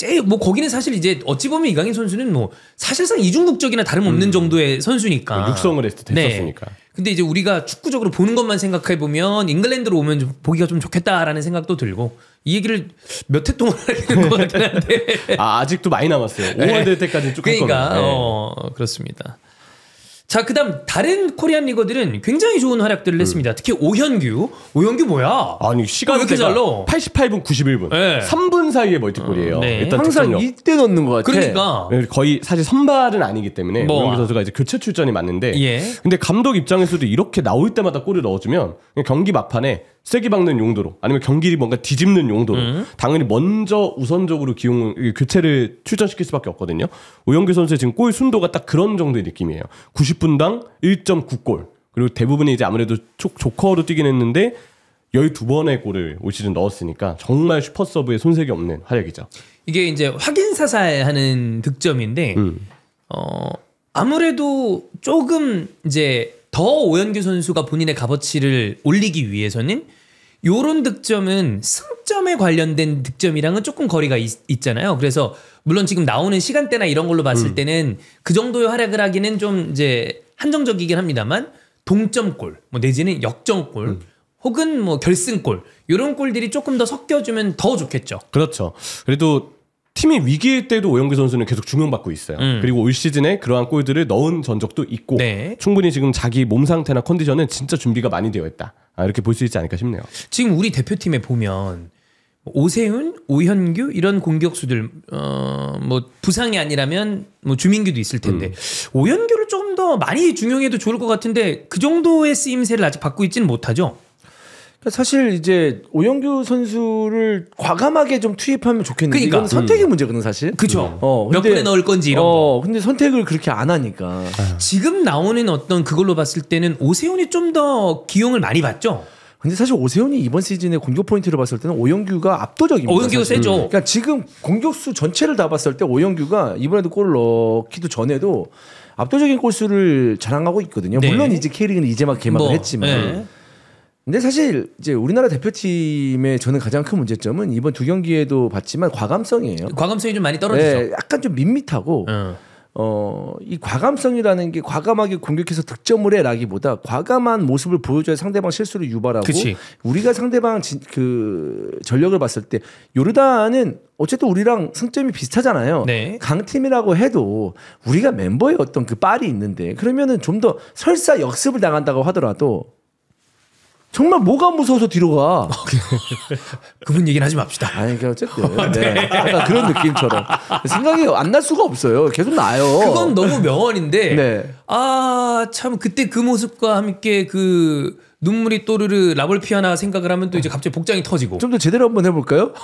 제일 뭐 거기는 사실 이제 어찌 보면 이강인 선수는 뭐 사실상 이중국적이나 다름없는 정도의 선수니까 육성을 됐었으니까. 네. 근데 이제 우리가 축구적으로 보는 것만 생각해 보면 잉글랜드로 오면 좀 보기가 좀 좋겠다라는 생각도 들고 이 얘기를 몇 해 동안 하게 된 것 같긴 한데 아직도 많이 남았어요. 5월 될 때까지 쭉 할 그러니까 겁니다. 그렇습니다. 자, 그다음 다른 코리안 리거들은 굉장히 좋은 활약들을 했습니다. 특히 오현규 뭐야? 아니 왜 시간대가 이렇게 잘 넣어? 88분 91분 네. 3분 사이에 멀티골이에요. 네. 일단 항상 득점력. 이때 넣는 것 같아. 그러니까 거의 사실 선발은 아니기 때문에 뭐. 오영규 선수가 이제 교체 출전이 맞는데 예. 근데 감독 입장에서도 이렇게 나올 때마다 골을 넣어주면 그냥 경기 막판에 세게 박는 용도로 아니면 경기를 뭔가 뒤집는 용도로 당연히 먼저 우선적으로 교체를 출전시킬 수밖에 없거든요. 오영규 선수의 지금 골 순도가 딱 그런 정도의 느낌이에요. 90분당 1.9골 그리고 대부분이 이제 아무래도 조커로 뛰긴 했는데 12번의 골을 올 시즌 넣었으니까 정말 슈퍼서브의 손색이 없는 활약이죠. 이게 이제 확인 사살하는 득점인데 아무래도 조금 이제 더 오현규 선수가 본인의 값어치를 올리기 위해서는 요런 득점은 승점에 관련된 득점이랑은 조금 거리가 있잖아요. 그래서 물론 지금 나오는 시간대나 이런 걸로 봤을 때는 그 정도의 활약을 하기는 좀 이제 한정적이긴 합니다만 동점골, 뭐 내지는 역전골, 혹은 뭐 결승골 이런 골들이 조금 더 섞여주면 더 좋겠죠. 그렇죠. 그래도 팀이 위기일 때도 오영규 선수는 계속 중용받고 있어요. 그리고 올 시즌에 그러한 골들을 넣은 전적도 있고 네. 충분히 지금 자기 몸 상태나 컨디션은 진짜 준비가 많이 되어 있다. 이렇게 볼 수 있지 않을까 싶네요. 지금 우리 대표팀에 보면 오세훈, 오현규 이런 공격수들 뭐 부상이 아니라면 뭐 주민규도 있을 텐데 오현규를 조금 더 많이 중용해도 좋을 것 같은데 그 정도의 쓰임새를 아직 받고 있지는 못하죠. 사실 이제 오영규 선수를 과감하게 좀 투입하면 좋겠는데 그러니까. 이건 선택의 문제거든 사실. 그죠. 근데, 몇 분에 넣을 건지 이런 거. 근데 선택을 그렇게 안 하니까. 지금 나오는 어떤 그걸로 봤을 때는 오세훈이 좀 더 기용을 많이 받죠. 근데 사실 오세훈이 이번 시즌의 공격 포인트를 봤을 때는 오영규가 압도적입니다. 오영규가 사실. 세죠. 그러니까 지금 공격수 전체를 다 봤을 때 오영규가 이번에도 골을 넣기도 전에도 압도적인 골수를 자랑하고 있거든요. 네. 물론 이제 K리그는 이제 막 개막을 했지만. 네. 근데 사실 이제 우리나라 대표팀의 저는 가장 큰 문제점은 이번 두 경기에도 봤지만 과감성이에요. 과감성이 좀 많이 떨어지죠. 네, 약간 좀 밋밋하고 이 과감성이라는 게 과감하게 공격해서 득점을 해라기보다 과감한 모습을 보여줘야 상대방 실수를 유발하고 그치. 우리가 상대방 그 전력을 봤을 때 요르단은 어쨌든 우리랑 승점이 비슷하잖아요. 네. 강팀이라고 해도 우리가 멤버의 어떤 그 빨이 있는데 그러면은 좀 더 설사 역습을 당한다고 하더라도 정말 뭐가 무서워서 뒤로 가. 그분 얘기는 하지 맙시다. 아니, 어쨌든. 네. 약간 그런 느낌처럼. 생각이 안 날 수가 없어요. 계속 나요. 그건 너무 명언인데. 네. 아, 참, 그때 그 모습과 함께 그 눈물이 또르르 라볼피아나 생각을 하면 또 이제 갑자기 복장이 터지고. 좀 더 제대로 한번 해볼까요?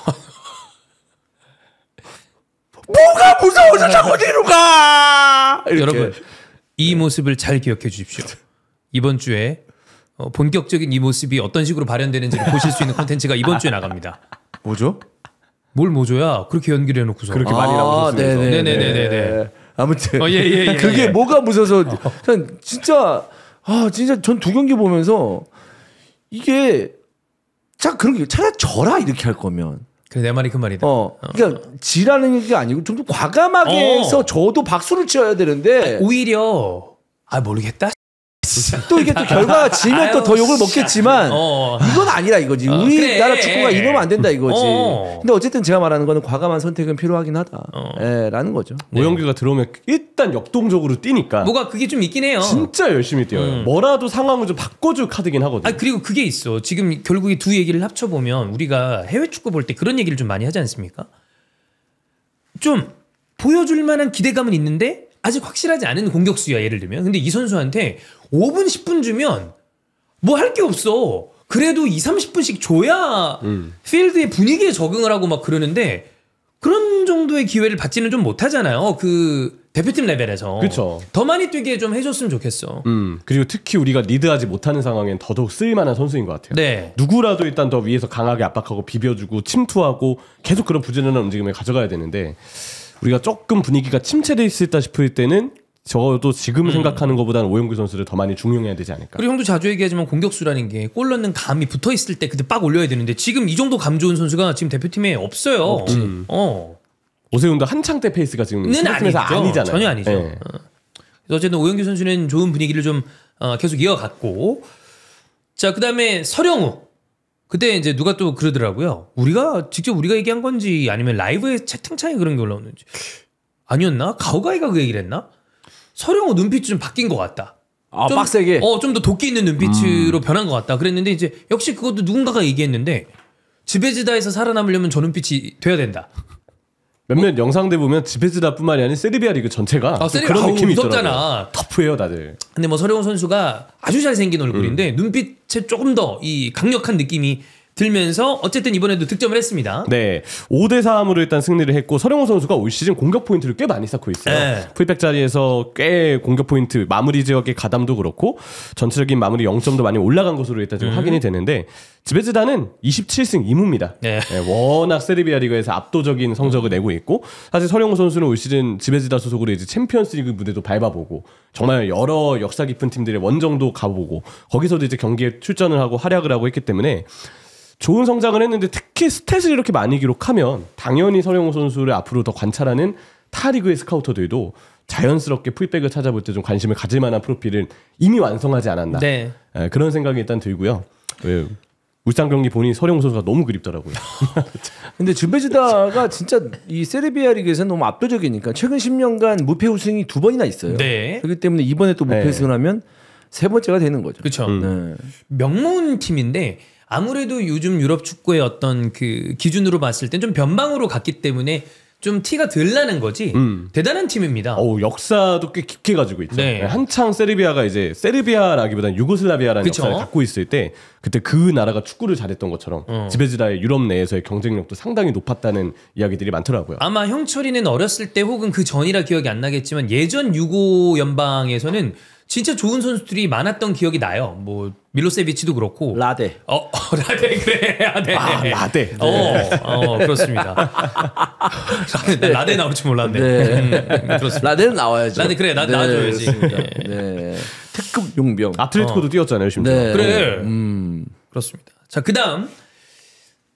뭐가 무서워서 자꾸 뒤로 가! 이렇게. 여러분, 이 모습을 잘 기억해 주십시오. 이번 주에 본격적인 이 모습이 어떤 식으로 발현되는지를 보실 수 있는 콘텐츠가 이번 주에 나갑니다. 뭐죠? 뭘 모조야? 그렇게 연기를 해놓고서. 그렇게 많이 나오셨으면서. 네네네네. 아무튼 예. 그게 뭐가 무서워서 그냥 진짜 전 두 경기 보면서 이게 자 그런 게 차라리 져라 이렇게 할 거면 그래 내 말이 그 말이다. 그러니까 지라는 게 아니고 좀 더 과감하게 해서 저도 박수를 쳐야 되는데 오히려 모르겠다. 또 이게 또 결과가 지면 또 더 욕을 먹겠지만 이건 아니라 이거지. 우리나라 그래. 축구가 이러면 안 된다 이거지. 어. 근데 어쨌든 제가 말하는 거는 과감한 선택은 필요하긴 하다. 라는 거죠. 오영규가 들어오면 일단 역동적으로 뛰니까 뭐가 그게 좀 있긴 해요. 진짜 열심히 뛰어요. 뭐라도 상황을 좀 바꿔줄 카드긴 하거든요. 그리고 그게 있어. 지금 결국에 두 얘기를 합쳐보면 우리가 해외 축구 볼 때 그런 얘기를 좀 많이 하지 않습니까? 좀 보여줄 만한 기대감은 있는데 아직 확실하지 않은 공격수야 예를 들면. 근데 이 선수한테 5분 10분 주면 뭐 할 게 없어. 그래도 2-30분씩 줘야 필드의 분위기에 적응을 하고 막 그러는데 그런 정도의 기회를 받지는 좀 못하잖아요. 그 대표팀 레벨에서. 그쵸. 더 많이 뛰게 좀 해줬으면 좋겠어. 그리고 특히 우리가 리드하지 못하는 상황엔 더더욱 쓰일만한 선수인 것 같아요. 네. 누구라도 일단 더 위에서 강하게 압박하고 비벼주고 침투하고 계속 그런 부지런한 움직임을 가져가야 되는데 우리가 조금 분위기가 침체돼 있다 싶을 때는 적어도 지금 생각하는 것보다는 오영규 선수를 더 많이 중용해야 되지 않을까. 그리고 형도 자주 얘기하지만 공격수라는 게 골 넣는 감이 붙어 있을 때 그때 빡 올려야 되는데 지금 이 정도 감 좋은 선수가 지금 대표팀에 없어요. 오세훈도 한창 때 페이스가 지금 팀에서 아니잖아요. 전혀 아니죠. 네. 그래서 어쨌든 오영규 선수는 좋은 분위기를 좀 계속 이어갔고, 자 그다음에 서령우. 그때 이제 누가 또 그러더라고요. 직접 우리가 얘기한 건지 아니면 라이브에 채팅창에 그런 게 올라오는지 아니었나? 가오가이가 그 얘기를 했나? 서령우 눈빛이 좀 바뀐 것 같다. 좀, 빡세게. 좀 더 도끼 있는 눈빛으로 변한 것 같다. 그랬는데 이제 역시 그것도 누군가가 얘기했는데 지베지다에서 살아남으려면 저 눈빛이 돼야 된다. 몇몇 영상들 보면 지베지다뿐만이 아니라 세르비아 리그 전체가 그런 느낌이 있더라고요. 터프해요 다들. 근데 뭐 서령우 선수가 아주 잘생긴 얼굴인데 눈빛에 조금 더 이 강력한 느낌이 들면서 어쨌든 이번에도 득점을 했습니다. 네, 5대3으로 일단 승리를 했고 서령우 선수가 올 시즌 공격 포인트를 꽤 많이 쌓고 있어요. 네. 풀백 자리에서 꽤 공격 포인트, 마무리 지역의 가담도 그렇고 전체적인 마무리 0점도 많이 올라간 것으로 일단 지금 확인이 되는데 지베지다는 27승 2무입니다. 네. 네, 워낙 세르비아 리그에서 압도적인 성적을 내고 있고 사실 서령우 선수는 올 시즌 지베지다 소속으로 이제 챔피언스리그 무대도 밟아보고 정말 여러 역사 깊은 팀들의 원정도 가보고 거기서도 이제 경기에 출전을 하고 활약을 하고 했기 때문에 좋은 성장을 했는데 특히 스탯을 이렇게 많이 기록하면 당연히 서령우 선수를 앞으로 더 관찰하는 타리그의 스카우터들도 자연스럽게 풀백을 찾아볼 때 좀 관심을 가질 만한 프로필을 이미 완성하지 않았나. 네. 그런 생각이 일단 들고요. 울산 경기 보니 서령우 선수가 너무 그립더라고요. 근데 지베지다가 진짜 이 세르비아 리그에서 너무 압도적이니까 최근 10년간 무패 우승이 2번이나 있어요. 네. 그렇기 때문에 이번에 또 무패 우승을 하면 세 번째가 되는 거죠. 그렇죠. 네. 명문 팀인데 아무래도 요즘 유럽 축구의 어떤 그 기준으로 봤을 땐 좀 변방으로 갔기 때문에 좀 티가 덜 나는 거지. 대단한 팀입니다. 역사도 꽤 깊게 가지고 있죠. 네. 한창 세르비아가 이제 세르비아라기보다는 유고슬라비아라는 그쵸? 역사를 갖고 있을 때 그때 그 나라가 축구를 잘했던 것처럼 지베지다의 유럽 내에서의 경쟁력도 상당히 높았다는 이야기들이 많더라고요. 아마 형철이는 어렸을 때 혹은 그 전이라 기억이 안 나겠지만 예전 유고 연방에서는 진짜 좋은 선수들이 많았던 기억이 나요. 뭐 밀로세비치도 그렇고 라데. 라데 그래. 라데. 라데. 그렇습니다. 라데 나올 줄 몰랐네. 네. 그렇습니다. 라데는 나와야죠. 라데 그래. 나와줘야지. 네. 특급 용병. 아틀레티코도 뛰었잖아요, 심지어. 네. 그래. 그렇습니다. 자, 그다음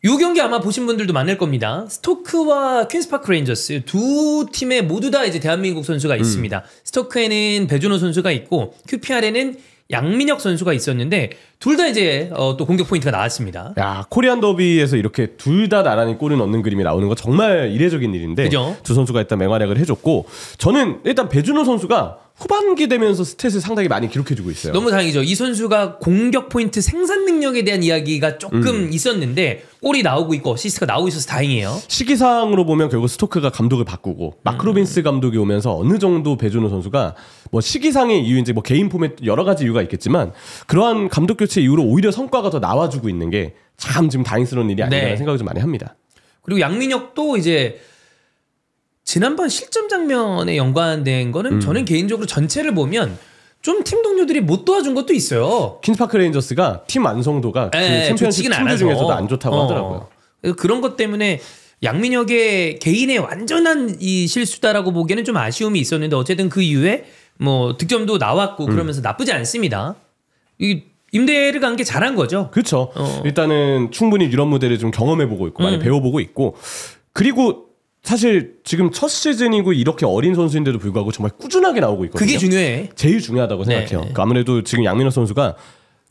이 경기 아마 보신 분들도 많을 겁니다. 스토크와 퀸스파크 레인저스 두 팀에 모두 다 이제 대한민국 선수가 있습니다. 스토크에는 배준호 선수가 있고 QPR에는 양민혁 선수가 있었는데 둘 다 이제 또 공격 포인트가 나왔습니다. 야, 코리안 더비에서 이렇게 둘 다 나란히 골을 넣는 그림이 나오는 거 정말 이례적인 일인데 그죠? 두 선수가 일단 맹활약을 해줬고 저는 일단 배준호 선수가 후반기 되면서 스탯을 상당히 많이 기록해주고 있어요. 너무 다행이죠. 이 선수가 공격 포인트 생산 능력에 대한 이야기가 조금 있었는데 골이 나오고 있고 어시스트가 나오고 있어서 다행이에요. 시기상으로 보면 결국 스토크가 감독을 바꾸고 마크 로빈스 감독이 오면서 어느 정도 배준호 선수가 뭐 시기상의 이유인지 뭐 개인 폼에 여러 가지 이유가 있겠지만 그러한 감독 교체 이후로 오히려 성과가 더 나와주고 있는 게 참 지금 다행스러운 일이 아닌가라는 네. 생각을 좀 많이 합니다. 그리고 양민혁도 이제 지난번 실점 장면에 연관된 거는 저는 개인적으로 전체를 보면 좀 팀 동료들이 못 도와준 것도 있어요. 퀸스파크 레인저스가 팀 완성도가 그 챔피언십 팀들 중에서도 안 좋다고 하더라고요. 그래서 그런 것 때문에 양민혁의 개인의 완전한 이 실수다라고 보기에는 좀 아쉬움이 있었는데 어쨌든 그 이후에 뭐 득점도 나왔고 그러면서 나쁘지 않습니다. 이 임대를 간 게 잘한 거죠. 그렇죠. 일단은 충분히 유럽 무대를 좀 경험해보고 있고 많이 배워보고 있고 그리고 사실 지금 첫 시즌이고 이렇게 어린 선수인데도 불구하고 정말 꾸준하게 나오고 있거든요. 그게 중요해. 제일 중요하다고 생각해요. 네. 그러니까 아무래도 지금 양민호 선수가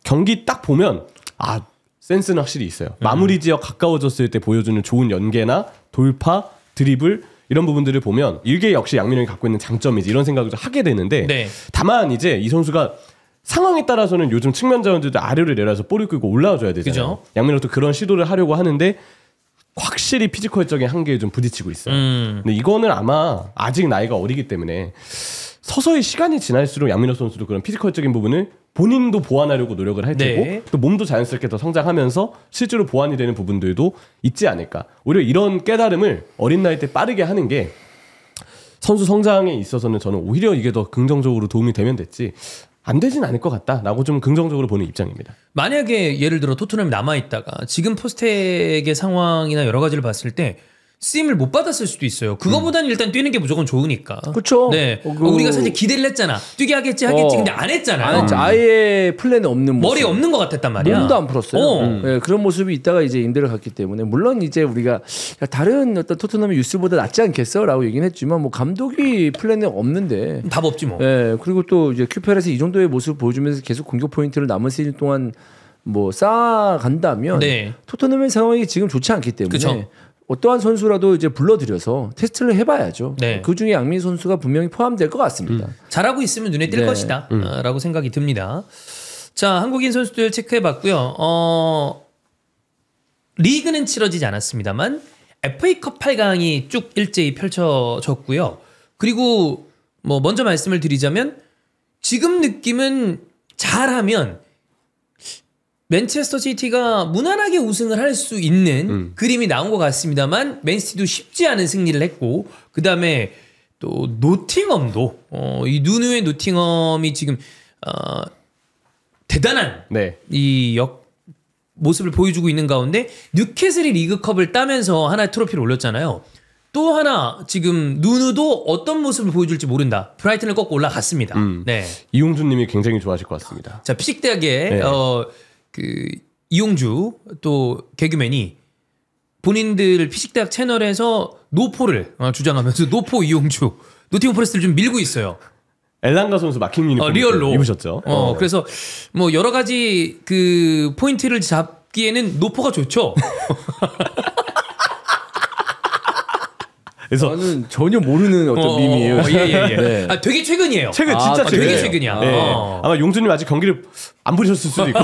경기 딱 보면 센스는 확실히 있어요. 마무리 지역 가까워졌을 때 보여주는 좋은 연계나 돌파, 드리블 이런 부분들을 보면 이게 역시 양민호이 갖고 있는 장점이지 이런 생각을 하게 되는데 네. 다만 이제 이 선수가 상황에 따라서는 요즘 측면 자원들도 아래로 내려서 볼을 끌고 올라와줘야 되잖아요. 그죠? 양민호도 그런 시도를 하려고 하는데 확실히 피지컬적인 한계에 좀 부딪히고 있어요. 근데 이거는 아마 아직 나이가 어리기 때문에 서서히 시간이 지날수록 양민호 선수도 그런 피지컬적인 부분을 본인도 보완하려고 노력을 할 테고 네. 또 몸도 자연스럽게 더 성장하면서 실제로 보완이 되는 부분들도 있지 않을까. 오히려 이런 깨달음을 어린 나이 때 빠르게 하는 게 선수 성장에 있어서는 저는 오히려 이게 더 긍정적으로 도움이 되면 됐지 안 되진 않을 것 같다라고 좀 긍정적으로 보는 입장입니다. 만약에 예를 들어 토트넘이 남아있다가 지금 포스텍의 상황이나 여러 가지를 봤을 때 쓰임을 못 받았을 수도 있어요. 그거보다는 일단 뛰는 게 무조건 좋으니까. 그렇죠. 네. 우리가 사실 기대를 했잖아. 뛰게 하겠지 근데 안 했잖아요. 아예 플랜이 없는 모습. 머리 없는 것 같았단 말이야. 몸도 안 풀었어요. 네, 그런 모습이 있다가 이제 임대를 갔기 때문에 물론 이제 우리가 다른 어떤 토트넘의 유스보다 낫지 않겠어라고 얘기는 했지만 뭐 감독이 플랜이 없는데 답 없지 뭐. 네, 그리고 또 이제 큐펠에서 이 정도의 모습을 보여주면서 계속 공격 포인트를 남은 시즌 동안 뭐 쌓아간다면 네. 토트넘의 상황이 지금 좋지 않기 때문에. 그쵸. 어떠한 선수라도 이제 불러들여서 테스트를 해봐야죠. 네. 그 중에 양민 선수가 분명히 포함될 것 같습니다. 잘하고 있으면 눈에 띌 네. 것이다 라고 생각이 듭니다. 자, 한국인 선수들 체크해봤고요. 리그는 치러지지 않았습니다만 FA컵 8강이 쭉 일제히 펼쳐졌고요. 그리고 뭐 먼저 말씀을 드리자면 지금 느낌은 잘하면 맨체스터 시티가 무난하게 우승을 할 수 있는 그림이 나온 것 같습니다만 맨시티도 쉽지 않은 승리를 했고 그 다음에 또 노팅엄도 이 누누의 노팅엄이 지금 대단한 네. 이 모습을 보여주고 있는 가운데 뉴캐슬이 리그컵을 따면서 하나의 트로피를 올렸잖아요. 또 하나 지금 누누도 어떤 모습을 보여줄지 모른다. 브라이튼을 꺾고 올라갔습니다. 네. 이용준님이 굉장히 좋아하실 것 같습니다. 자, 피식대학의 네. 그 이용주 또 개그맨이 본인들 피식대학 채널에서 노포를 주장하면서 노포 이용주 노팅엄 포레스트를 좀 밀고 있어요. 엘랑가 선수 마킹 유니폼 리얼로 입으셨죠. 그래서 뭐 여러 가지 그 포인트를 잡기에는 노포가 좋죠. 그래서 저는 전혀 모르는 어떤 밈이에요. 예. 네. 아, 되게 최근이에요. 최근 진짜 최근이에요. 되게 최근이야. 네. 아마 용준님 아직 경기를 안 보셨을 수도 있고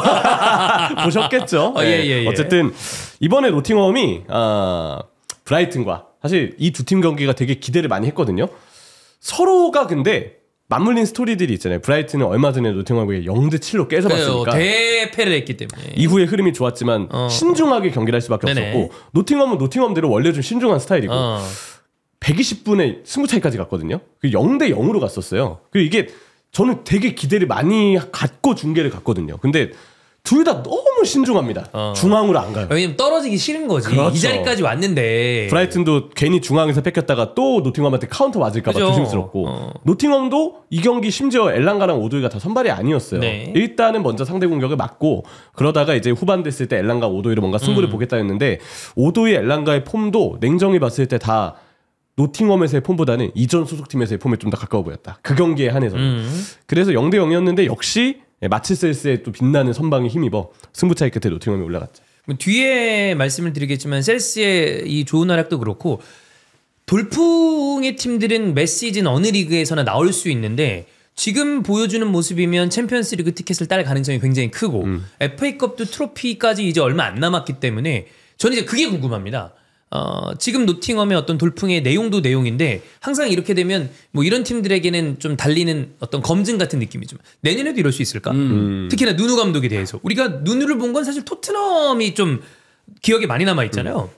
보셨겠죠. 예. 어쨌든 이번에 노팅엄이 브라이튼과 사실 이 두 팀 경기가 되게 기대를 많이 했거든요. 서로가 근데 맞물린 스토리들이 있잖아요. 브라이튼은 얼마 전에 노팅엄에게 0대7로 깨져봤으니까 대패를 했기 때문에 이후에 흐름이 좋았지만 신중하게 경기를 할 수밖에 네네. 없었고 노팅엄은 노팅엄대로 원래 좀 신중한 스타일이고 120분에 승부차이까지 갔거든요. 0대 0으로 갔었어요. 그리고 이게 저는 되게 기대를 많이 갖고 중계를 갔거든요. 근데 둘 다 너무 신중합니다. 중앙으로 안 가요. 왜냐면 떨어지기 싫은 거지. 그렇죠. 이 자리까지 왔는데. 브라이튼도 괜히 중앙에서 뺏겼다가 또 노팅엄한테 카운터 맞을까 봐 그죠. 조심스럽고 노팅엄도 이 경기 심지어 엘랑가랑 오도이가 다 선발이 아니었어요. 네. 일단은 먼저 상대 공격을 막고 그러다가 이제 후반 됐을 때 엘랑가 오도이로 뭔가 승부를 보겠다 했는데 오도이 엘랑가의 폼도 냉정히 봤을 때 다 노팅엄에서의 폼보다는 이전 소속팀에서의 폼에 좀 더 가까워 보였다. 그 경기에 한해서. 그래서 0대 0이었는데 역시 마치셀스의 또 빛나는 선방에 힘입어 승부차이 끝에 노팅엄이 올라갔죠. 뒤에 말씀을 드리겠지만 셀시의 이 좋은 활약도 그렇고 돌풍의 팀들은 매 시즌 어느 리그에서나 나올 수 있는데 지금 보여주는 모습이면 챔피언스리그 티켓을 딸 가능성이 굉장히 크고 FA컵도 트로피까지 이제 얼마 안 남았기 때문에 저는 이제 그게 궁금합니다. 지금 노팅엄의 어떤 돌풍의 내용도 내용인데 항상 이렇게 되면 뭐 이런 팀들에게는 좀 달리는 어떤 검증 같은 느낌이지만 내년에도 이럴 수 있을까? 특히나 누누 감독에 대해서 우리가 누누를 본 건 사실 토트넘이 좀 기억에 많이 남아 있잖아요.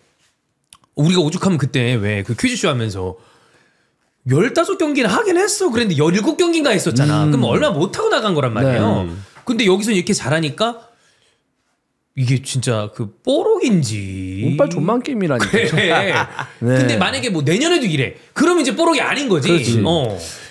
우리가 오죽하면 그때 왜 그 퀴즈쇼 하면서 15경기는 하긴 했어. 그랬는데 17경기인가 했었잖아. 그럼 얼마 못하고 나간 거란 말이에요. 근데 여기서 이렇게 잘하니까 이게 진짜 그 뽀록인지 운빨 존만 게임이라니까. 그래. 네. 근데 만약에 뭐 내년에도 이래. 그러면 이제 뽀록이 아닌 거지. 그렇지.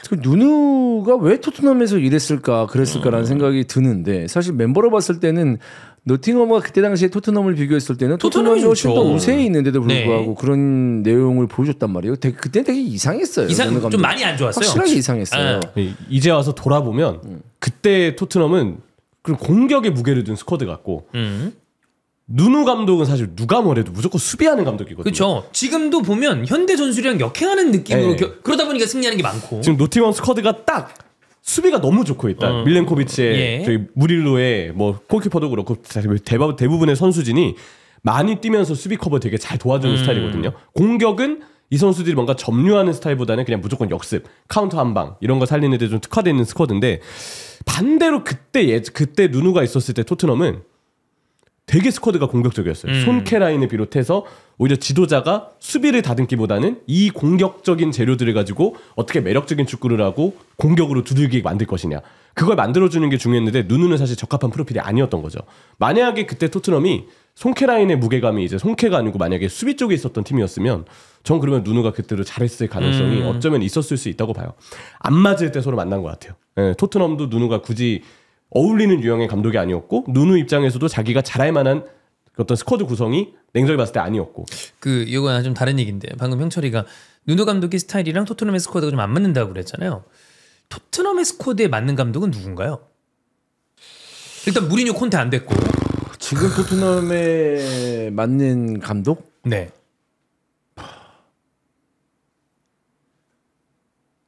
그 누누가 왜 토트넘에서 이랬을까 그랬을까라는 생각이 드는데 사실 멤버로 봤을 때는 노팅엄과 그때 당시에 토트넘을 비교했을 때는 토트넘이 훨씬 더 우세해 있는데도 불구하고 그런 내용을 보여줬단 말이에요. 그때 되게 이상했어요. 좀 많이 안 좋았어요. 확실하게 이상했어요. 이제 와서 돌아보면 그때 토트넘은 그리고 공격에 무게를 둔 스쿼드 같고 누누 감독은 사실 누가 뭐래도 무조건 수비하는 감독이거든요. 그렇죠. 지금도 보면 현대 전술이랑 역행하는 느낌으로 그러다 보니까 승리하는 게 많고. 지금 노팅엄 스쿼드가 딱 수비가 너무 좋고 일단 밀렌코비치의 저희 무릴로의 뭐 골키퍼도 그렇고 대부분의 선수진이 많이 뛰면서 수비 커버 되게 잘 도와주는 스타일이거든요. 공격은 이 선수들이 뭔가 점유하는 스타일보다는 그냥 무조건 역습, 카운터 한 방 이런 거 살리는 데 좀 특화되어 있는 스쿼드인데 반대로 그때 누누가 있었을 때 토트넘은 되게 스쿼드가 공격적이었어요. 손케라인을 비롯해서 오히려 지도자가 수비를 다듬기보다는 이 공격적인 재료들을 가지고 어떻게 매력적인 축구를 하고 공격으로 두들기게 만들 것이냐. 그걸 만들어주는 게 중요했는데 누누는 사실 적합한 프로필이 아니었던 거죠. 만약에 그때 토트넘이 손케라인의 무게감이 이제 손케가 아니고 만약에 수비 쪽에 있었던 팀이었으면 전 그러면 누누가 그때도 잘했을 가능성이 어쩌면 있었을 수 있다고 봐요. 안 맞을 때 서로 만난 것 같아요. 네, 토트넘도 누누가 굳이 어울리는 유형의 감독이 아니었고 누누 입장에서도 자기가 잘할 만한 어떤 스쿼드 구성이 냉정히 봤을 때 아니었고. 이거는 좀 다른 얘기인데 방금 형철이가 누누 감독의 스타일이랑 토트넘의 스쿼드가 좀 안 맞는다고 그랬잖아요. 토트넘의 스쿼드에 맞는 감독은 누군가요? 일단 무리뉴 콘테 안 됐고 지금 토트넘에 맞는 감독? 네.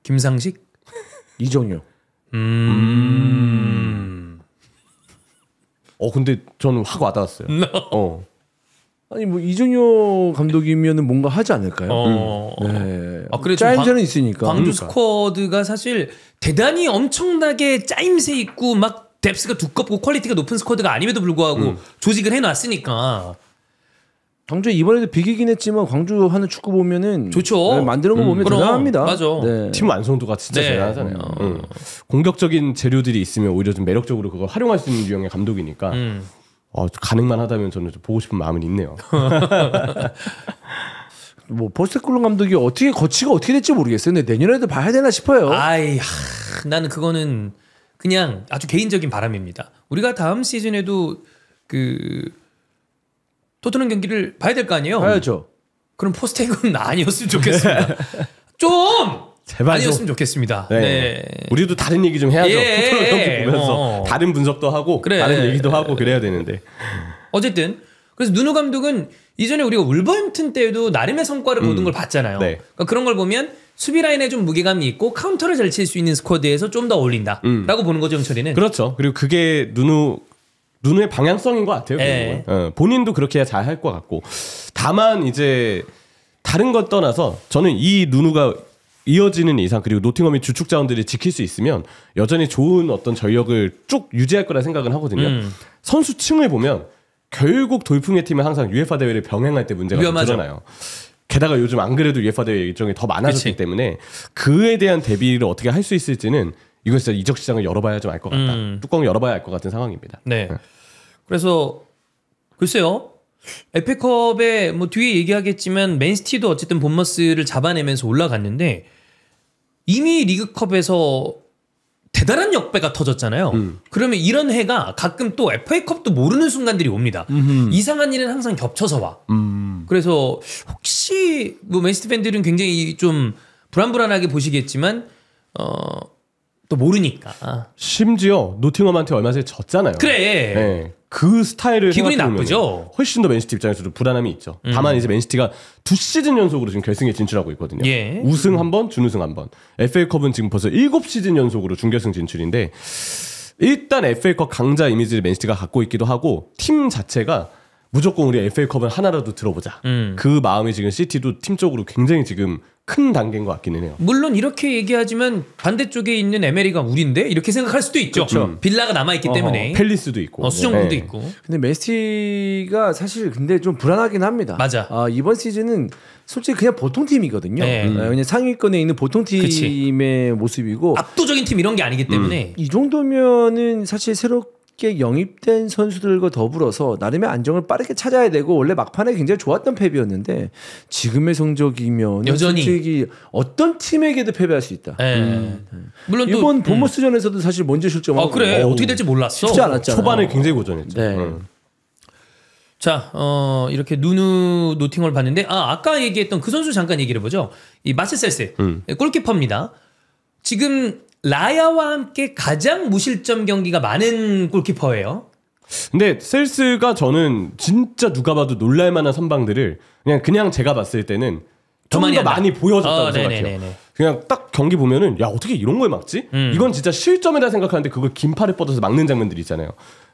김상식? 이정효. 근데 저는 확 와닿았어요. 아니 뭐 이정효 감독이면은 뭔가 하지 않을까요? 네. 그래 짜임새는 있으니까. 광주 스쿼드가 사실 대단히 엄청나게 짜임새 있고 막 뎁스가 두껍고 퀄리티가 높은 스쿼드가 아님에도 불구하고 조직을 해놨으니까. 광주 이번에도 비기긴 했지만 광주 하는 축구 보면은 좋죠. 네, 만드는 거 보면 대단합니다. 맞아. 네. 팀 완성도가 진짜 대단하잖아요. 공격적인 재료들이 있으면 오히려 좀 매력적으로 그걸 활용할 수 있는 유형의 감독이니까 가능만 하다면 저는 좀 보고 싶은 마음은 있네요. 뭐 포스테클론 감독이 거치가 어떻게 될지 모르겠어요. 근데 내년에도 봐야 되나 싶어요. 나는 그거는 그냥 아주 개인적인 바람입니다. 우리가 다음 시즌에도 토트넘 경기를 봐야 될 거 아니에요? 봐야죠. 그럼 포스테클론 아니었으면 좋겠습니다. 좀 제발 아니었으면 좋겠습니다. 네. 우리도 다른 얘기 좀 해야죠. 토트넘 경기 보면서 다른 분석도 하고 다른 얘기도 하고 그래야 되는데. 어쨌든 그래서 누누 감독은 이전에 우리가 울버햄튼 때에도 나름의 성과를 거둔 걸 봤잖아요. 그러니까 그런 걸 보면 수비 라인에 좀 무게감이 있고 카운터를 잘 칠 수 있는 스쿼드에서 좀 더 어울린다라고 보는 거죠, 형철이는. 그렇죠. 그리고 그게 누누의 방향성인 것 같아요. 본인도 그렇게 잘 할 것 같고. 다만 이제 다른 것 떠나서 저는 이 누누가 이어지는 이상 그리고 노팅엄이 주축 자원들이 지킬 수 있으면 여전히 좋은 어떤 전력을 쭉 유지할 거라 생각은 하거든요. 선수층을 보면 결국 돌풍의 팀은 항상 UEFA 대회를 병행할 때 문제가 드러나요. 게다가 요즘 안 그래도 UEFA 대회 일정이 더 많아졌기 때문에 그에 대한 대비를 어떻게 할 수 있을지는 이건 진짜 이적 시장을 열어봐야 좀 알 것 같다. 뚜껑을 열어봐야 알 것 같은 상황입니다. 네. 그래서 글쎄요. FA컵에 뭐 뒤에 얘기하겠지만 맨시티도 어쨌든 본머스를 잡아내면서 올라갔는데 이미 리그컵에서 대단한 역배가 터졌잖아요. 그러면 이런 해가 가끔 또 FA컵도 모르는 순간들이 옵니다. 이상한 일은 항상 겹쳐서 와. 그래서 혹시 뭐 맨시티 팬들은 굉장히 좀 불안불안하게 보시겠지만 또 모르니까. 심지어 노팅엄한테 얼마 전에 졌잖아요. 그래. 네. 그 스타일을 기분이 나쁘죠. 훨씬 더 맨시티 입장에서도 불안함이 있죠. 다만 이제 맨시티가 2시즌 연속으로 지금 결승에 진출하고 있거든요. 우승 한 번, 준우승 한 번. FA컵은 지금 벌써 7시즌 연속으로 준결승 진출인데 일단 FA컵 강자 이미지를 맨시티가 갖고 있기도 하고 팀 자체가 무조건 우리 FA컵은 하나라도 들어보자. 그 마음이 지금 시티도 팀적으로 굉장히 지금 큰 단계인 것 같기는 해요. 물론 이렇게 얘기하지만 반대쪽에 있는 에메리가 우린데 이렇게 생각할 수도 있죠. 빌라가 남아있기 때문에. 펠리스도 있고. 수정구도 있고. 근데 맨시티가 사실 근데 좀 불안하긴 합니다. 맞아. 이번 시즌은 솔직히 그냥 보통 팀이거든요. 그냥 상위권에 있는 보통 팀의 모습이고 압도적인 팀 이런 게 아니기 때문에 이 정도면은 사실 새롭게 영입된 선수들과 더불어서 나름의 안정을 빠르게 찾아야 되고 원래 막판에 굉장히 좋았던 패배였는데 지금의 성적이면 여전히 솔직히 어떤 팀에게도 패배할 수 있다. 물론 이번 본머스전에서도 사실 먼저 실점하고 그래 어떻게 될지 몰랐어. 쉽지 않았잖아. 초반에 굉장히 고전했죠. 자, 이렇게 누누 노팅을 봤는데 아까 얘기했던 그 선수 잠깐 얘기를 해보죠. 이 마세셀스 골키퍼입니다. 지금 라야와 함께 가장 무실점 경기가 많은 골키퍼예요. 근데 셀스가 저는 진짜 누가 봐도 놀랄만한 선방들을 그냥 제가 봤을 때는 좀 더 많이 보여줬다고 생각해요. 그냥 딱 경기 보면은 야 어떻게 이런 걸 막지? 이건 진짜 실점이다 생각하는데 그걸 긴 팔을 뻗어서 막는 장면들이 있잖아요.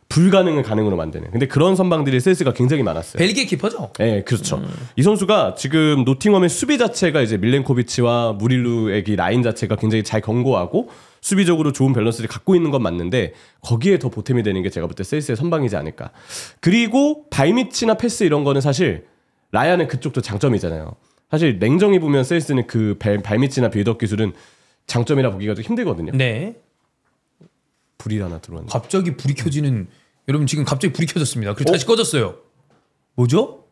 불가능을 가능으로 만드는. 근데 그런 선방들이 셀스가 굉장히 많았어요. 벨기에 키퍼죠? 네, 그렇죠. 이 선수가 지금 노팅엄의 수비 자체가 이제 밀렌코비치와 무릴루의 라인 자체가 굉장히 잘 견고하고 수비적으로 좋은 밸런스를 갖고 있는 건 맞는데 거기에 더 보탬이 되는 게 제가 볼 때 세이스의 선방이지 않을까. 그리고 발밑이나 패스 이런 거는 사실 라야는 그쪽도 장점이잖아요. 사실 냉정히 보면 세이스는 그 발밑이나 빌드업 기술은 장점이라 보기가 좀 힘들거든요. 네. 불이 하나 들어왔네. 갑자기 불이 켜지는 여러분 지금 갑자기 불이 켜졌습니다. 그리고 다시 꺼졌어요. 뭐죠?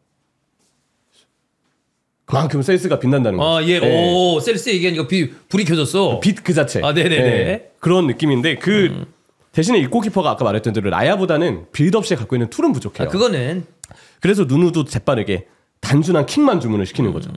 그만큼 세이스가 빛난다는 거죠. 아 예. 오 셀스 얘기하니까 불이 켜졌어. 빛 그 자체. 아 네네네. 네, 그런 느낌인데 그 대신에 이 골키퍼가 아까 말했던 대로 라야보다는 빌드업 시에 갖고 있는 툴은 부족해요. 아, 그거는 그래서 누누도 재빠르게 단순한 킥만 주문을 시키는 거죠.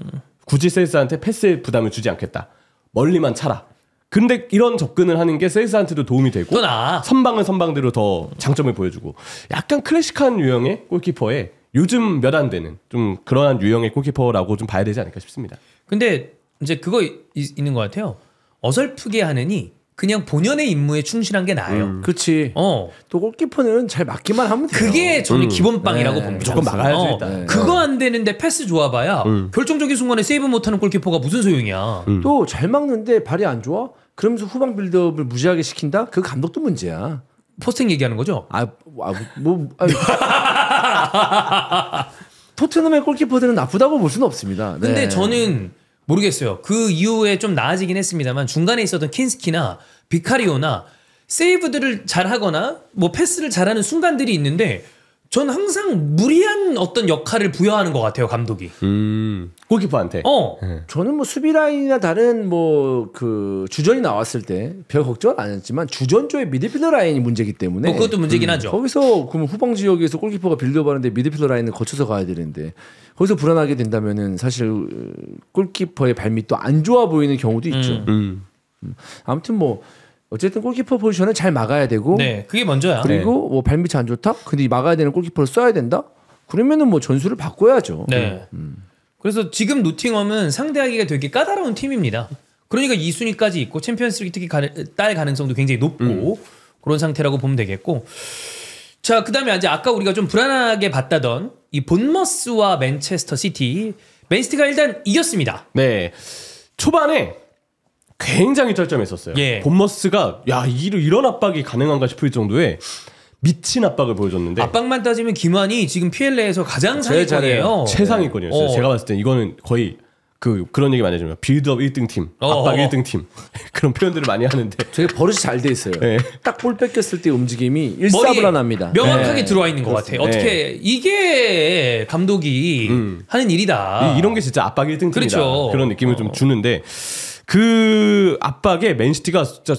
굳이 세이스한테 패스의 부담을 주지 않겠다. 멀리만 차라. 근데 이런 접근을 하는 게 세이스한테도 도움이 되고 또 나아. 선방은 선방대로 더 장점을 보여주고 약간 클래식한 유형의 골키퍼에 요즘 몇 안 되는 좀 그러한 유형의 골키퍼라고 좀 봐야 되지 않을까 싶습니다. 근데 이제 그거 있는 것 같아요. 어설프게 하느니 그냥 본연의 임무에 충실한 게 나아요. 그렇지. 또 골키퍼는 잘 막기만 하면 돼요. 그게 저는 기본빵이라고 네. 봅니다. 무조건 막아야지, 일단. 그거 안 되는데 패스 좋아봐야 결정적인 순간에 세이브 못하는 골키퍼가 무슨 소용이야. 또 잘 막는데 발이 안 좋아? 그러면서 후방 빌드업을 무지하게 시킨다? 그 감독도 문제야. 포스팅 얘기하는 거죠? 토트넘의 골키퍼들은 나쁘다고 볼 수는 없습니다. 근데 네. 저는 모르겠어요. 그 이후에 좀 나아지긴 했습니다만 중간에 있었던 킨스키나 비카리오나 세이브들을 잘하거나 뭐 패스를 잘하는 순간들이 있는데 전 항상 무리한 어떤 역할을 부여하는 것 같아요, 감독이. 골키퍼한테. 저는 뭐 수비 라인이나 다른 뭐 그 주전이 나왔을 때 별 걱정 안 했지만 주전조의 미드필더 라인이 문제기 때문에 그것도 문제긴 하죠. 거기서 그러면 후방 지역에서 골키퍼가 빌드업하는데 미드필더 라인을 거쳐서 가야 되는데 거기서 불안하게 된다면은 사실 골키퍼의 발밑도 안 좋아 보이는 경우도 있죠. 아무튼 뭐 어쨌든 골키퍼 포지션을 잘 막아야 되고 네, 그게 먼저야. 그리고 뭐 발밑이 안 좋다? 근데 막아야 되는 골키퍼를 써야 된다? 그러면은 뭐 전술을 바꿔야죠. 네. 그래서 지금 노팅엄은 상대하기가 되게 까다로운 팀입니다. 그러니까 2순위까지 있고 챔피언스리그 특히 딸 가능성도 굉장히 높고 그런 상태라고 보면 되겠고. 자, 그다음에 이제 아까 우리가 좀 불안하게 봤다던 이 본머스와 맨체스터 시티. 맨시티가 일단 이겼습니다. 네. 초반에 굉장히 쩔쩔했었어요. 예. 본머스가 야 이런 압박이 가능한가 싶을 정도의 미친 압박을 보여줬는데 압박만 따지면 김환이 지금 PLA에서 가장 상위권이에요. 최상위권이었어요. 제가 봤을 때 이거는 거의 그런 얘기 많이 해주면 빌드업 1등 팀, 압박 1등 팀 그런 표현들을 많이 하는데 되게 버릇이 잘 돼 있어요. 네. 딱 볼 뺏겼을 때 움직임이 일사불란합니다. 명확하게 네. 들어와 있는 것 같아요. 어떻게 이게 감독이 하는 일이다. 이런 게 진짜 압박 1등 팀이다. 그렇죠. 그런 느낌을 좀 주는데 그 압박에 맨시티가 진짜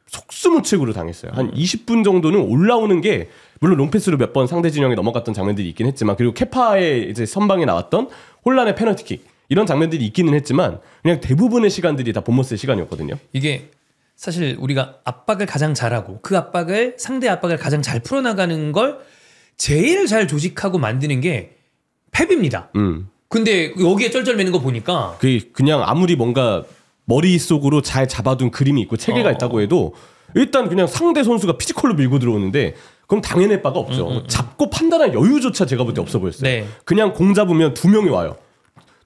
속수무책으로 당했어요. 한 20분 정도는 올라오는 게 물론 롱패스로 몇 번 상대 진영에 넘어갔던 장면들이 있긴 했지만 그리고 케파의 이제 선방에 나왔던 혼란의 페널티킥 이런 장면들이 있기는 했지만 그냥 대부분의 시간들이 다 본머스의 시간이었거든요. 이게 사실 우리가 압박을 가장 잘하고 그 압박을 상대 압박을 가장 잘 풀어나가는 걸 제일 잘 조직하고 만드는 게 펩입니다. 근데 여기에 쩔쩔매는 거 보니까 그냥 아무리 뭔가 머릿속으로 잘 잡아둔 그림이 있고 체계가 있다고 해도 일단 그냥 상대 선수가 피지컬로 밀고 들어오는데 그럼 당연할 바가 없죠. 잡고 판단할 여유조차 제가 볼 때 없어 보였어요. 네. 그냥 공 잡으면 2명이 와요.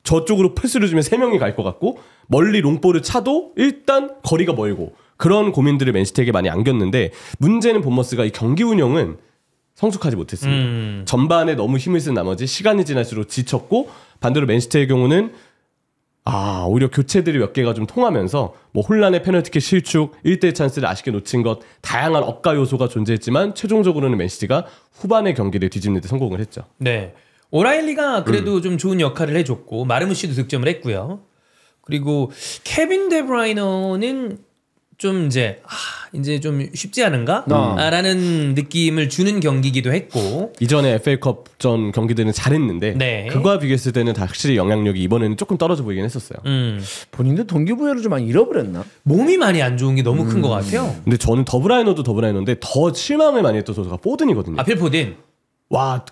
저쪽으로 패스를 주면 3명이 갈 것 같고 멀리 롱볼을 차도 일단 거리가 멀고 그런 고민들을 맨시티에게 많이 안겼는데 문제는 본머스가 이 경기 운영은 성숙하지 못했습니다. 전반에 너무 힘을 쓴 나머지 시간이 지날수록 지쳤고 반대로 맨시티의 경우는 오히려 교체들이 몇 개가 좀 통하면서 뭐 혼란의 페널티킥 실축, 1대1 찬스를 아쉽게 놓친 것 다양한 억가 요소가 존재했지만 최종적으로는 맨시티가 후반의 경기를 뒤집는 데 성공을 했죠. 네. 오라일리가 그래도 좀 좋은 역할을 해줬고 마르무시도 득점을 했고요. 그리고 케빈 데브라이너는 좀 이제 좀 쉽지 않은가? 라는 느낌을 주는 경기기도 했고 이전에 FA컵 전 경기들은 잘했는데 네. 그거와 비교했을 때는 다 확실히 영향력이 이번에는 조금 떨어져 보이긴 했었어요. 본인도 동기부여를 좀 많이 잃어버렸나? 몸이 많이 안 좋은 게 너무 큰 것 같아요. 근데 저는 더브라이너도 더브라이너인데 더 실망을 많이 했던 선수가 포든이거든요. 필포든 와,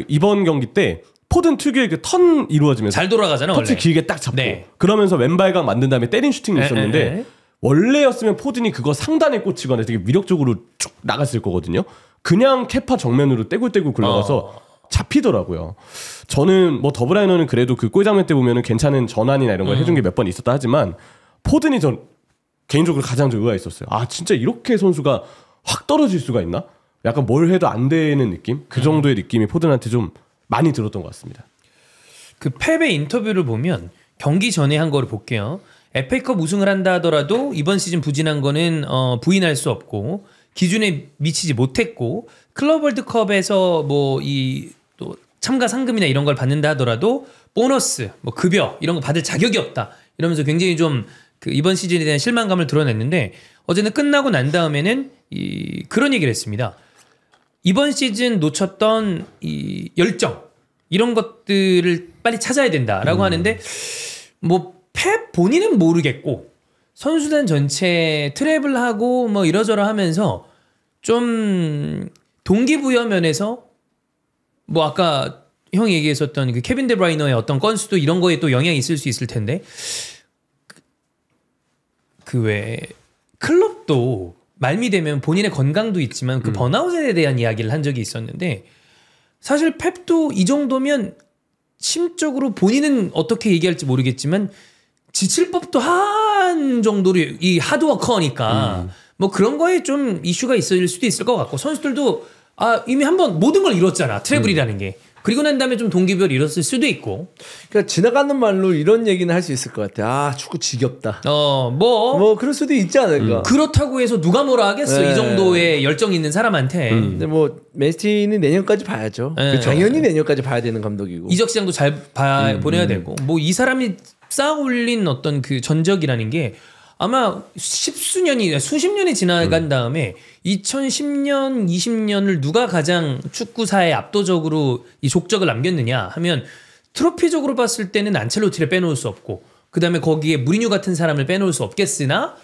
이번 경기 때 포든 특유의 그 턴 이루어지면서 잘 돌아가잖아 터치 원래. 길게 딱 잡고 네. 그러면서 왼발각 만든 다음에 때린 슈팅이 있었는데 원래였으면 포든이 그거 상단에 꽂히거나 되게 위력적으로 쭉 나갔을 거거든요. 그냥 케파 정면으로 떼굴떼굴 굴러가서 잡히더라고요. 저는 뭐 더브라이너는 그래도 그 골 장면 때 보면은 괜찮은 전환이나 이런 걸 해준 게 몇 번 있었다 하지만 포든이 개인적으로 가장 좀 의아했었어요. 아 진짜 이렇게 선수가 확 떨어질 수가 있나? 약간 뭘 해도 안 되는 느낌? 그 정도의 느낌이 포든한테 좀 많이 들었던 것 같습니다. 그 펩의 인터뷰를 보면 경기 전에 한 거를 볼게요. FA컵 우승을 한다 하더라도 이번 시즌 부진한 거는 부인할 수 없고 기준에 미치지 못했고 클럽 월드컵에서 뭐 이 또 참가 상금이나 이런 걸 받는다 하더라도 보너스, 뭐 급여 이런 거 받을 자격이 없다. 이러면서 굉장히 좀 그 이번 시즌에 대한 실망감을 드러냈는데 어제는 끝나고 난 다음에는 그런 얘기를 했습니다. 이번 시즌 놓쳤던 이 열정 이런 것들을 빨리 찾아야 된다라고 하는데 뭐 펩 본인은 모르겠고 선수단 전체 트래블하고 뭐 이러저러 하면서 좀 동기부여 면에서 뭐 아까 형이 얘기했었던 그 케빈 데브라이너의 어떤 건수도 이런 거에 또 영향이 있을 수 있을 텐데 그 왜 클럽도 말미 되면 본인의 건강도 있지만 그 번아웃에 대한 이야기를 한 적이 있었는데 사실 펩도 이 정도면 심적으로 본인은 어떻게 얘기할지 모르겠지만 지칠 법도 한 정도로 이 하드워커니까 뭐 그런 거에 좀 이슈가 있을 수도 있을 것 같고 선수들도 이미 한번 모든 걸 이뤘잖아 트래블이라는 게 그리고 난 다음에 좀 동기부여를 잃었을 수도 있고 그러니까 지나가는 말로 이런 얘기는 할 수 있을 것 같아. 축구 지겹다. 뭐 그럴 수도 있지 않을까. 그렇다고 해서 누가 뭐라 하겠어. 네. 이 정도의 열정 있는 사람한테. 근데 뭐 맨시티는 내년까지 봐야죠. 네. 당연히 내년까지 봐야 되는 감독이고. 이적 시장도 잘 보내야 되고 뭐 이 사람이 쌓아 올린 어떤 그 전적이라는 게 아마 수십 년이 지나간 다음에 2010년, 20년을 누가 가장 축구사에 압도적으로 이 족적을 남겼느냐 하면 트로피적으로 봤을 때는 안첼로티를 빼놓을 수 없고 그 다음에 거기에 무리뉴 같은 사람을 빼놓을 수 없겠으나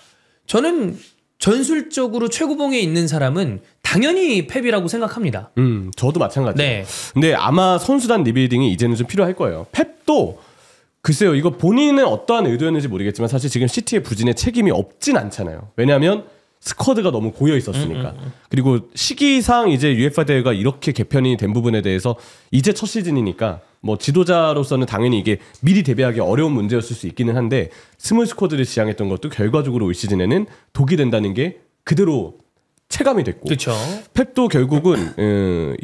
저는 전술적으로 최고봉에 있는 사람은 당연히 펩이라고 생각합니다. 저도 마찬가지예요. 네. 근데 아마 선수단 리빌딩이 이제는 좀 필요할 거예요. 펩도 글쎄요, 이거 본인은 어떠한 의도였는지 모르겠지만 사실 지금 시티의 부진에 책임이 없진 않잖아요. 왜냐하면 스쿼드가 너무 고여 있었으니까. 그리고 시기상 이제 UEFA 대회가 이렇게 개편이 된 부분에 대해서 이제 첫 시즌이니까 뭐 지도자로서는 당연히 이게 미리 대비하기 어려운 문제였을 수 있기는 한데 스몰 스쿼드를 지향했던 것도 결과적으로 올 시즌에는 독이 된다는 게 그대로 체감이 됐고 그렇죠. 펩도 결국은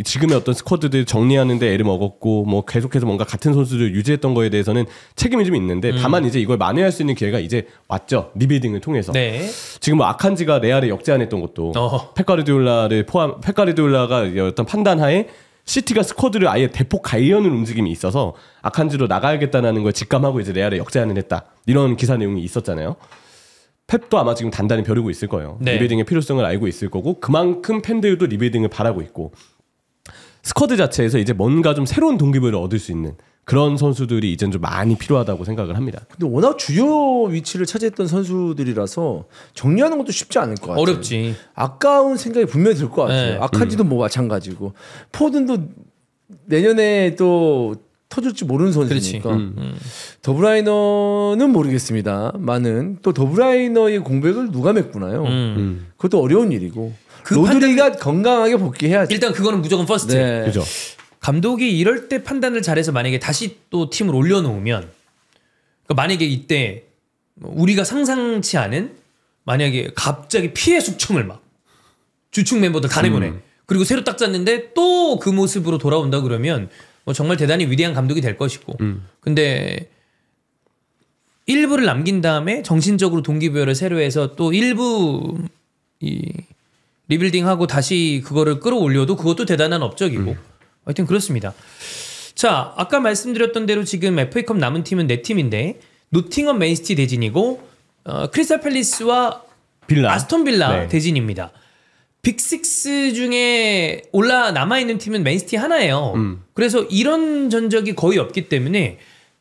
지금의 어떤 스쿼드들 정리하는 데 애를 먹었고 뭐 계속해서 뭔가 같은 선수를 유지했던 거에 대해서는 책임이 좀 있는데 다만 이제 이걸 만회할 수 있는 기회가 이제 왔죠. 리빌딩을 통해서. 네. 지금 뭐 아칸지가 레알에 역제안했던 것도 펩 가르디올라가 어떤 판단하에 시티가 스쿼드를 아예 대폭 가려는 움직임이 있어서 아칸지로 나가야겠다는 걸 직감하고 이제 레알에 역제안을 했다. 이런 기사 내용이 있었잖아요. 펩도 아마 지금 단단히 벼르고 있을 거예요. 네. 리빌딩의 필요성을 알고 있을 거고 그만큼 팬들도 리빌딩을 바라고 있고 스쿼드 자체에서 이제 뭔가 좀 새로운 동기부여를 얻을 수 있는 그런 선수들이 이젠 좀 많이 필요하다고 생각을 합니다. 근데 워낙 주요 위치를 차지했던 선수들이라서 정리하는 것도 쉽지 않을 것 같아요. 어렵지. 아까운 생각이 분명히 들 것 같아요. 네. 아칸지도 뭐 마찬가지고 포든도 내년에 또 터질지 모르는 선수니까. 더브라이너는 모르겠습니다만은 또 더브라이너의 공백을 누가 메꾸나요? 그것도 어려운 일이고. 그 로드리가 건강하게 복귀해야지. 일단 그거는 무조건 퍼스트. 네. 그죠? 감독이 이럴 때 판단을 잘해서 만약에 다시 또 팀을 올려놓으면 그러니까 만약에 이때 우리가 상상치 않은 만약에 갑자기 피해 숙청을 막 주축 멤버들 다 내보내 그리고 새로 딱 짰는데 또 그 모습으로 돌아온다 그러면 뭐 정말 대단히 위대한 감독이 될 것이고 근데 일부를 남긴 다음에 정신적으로 동기부여를 새로 해서 또 일부 이 리빌딩하고 다시 그거를 끌어올려도 그것도 대단한 업적이고 하여튼 그렇습니다. 자, 아까 말씀드렸던 대로 지금 FA컵 남은 팀은 4팀인데 노팅엄 맨시티 대진이고 크리스탈 팰리스와 빌라. 아스톤 빌라 네. 대진입니다. 빅6 중에 올라 남아있는 팀은 맨시티 하나예요. 그래서 이런 전적이 거의 없기 때문에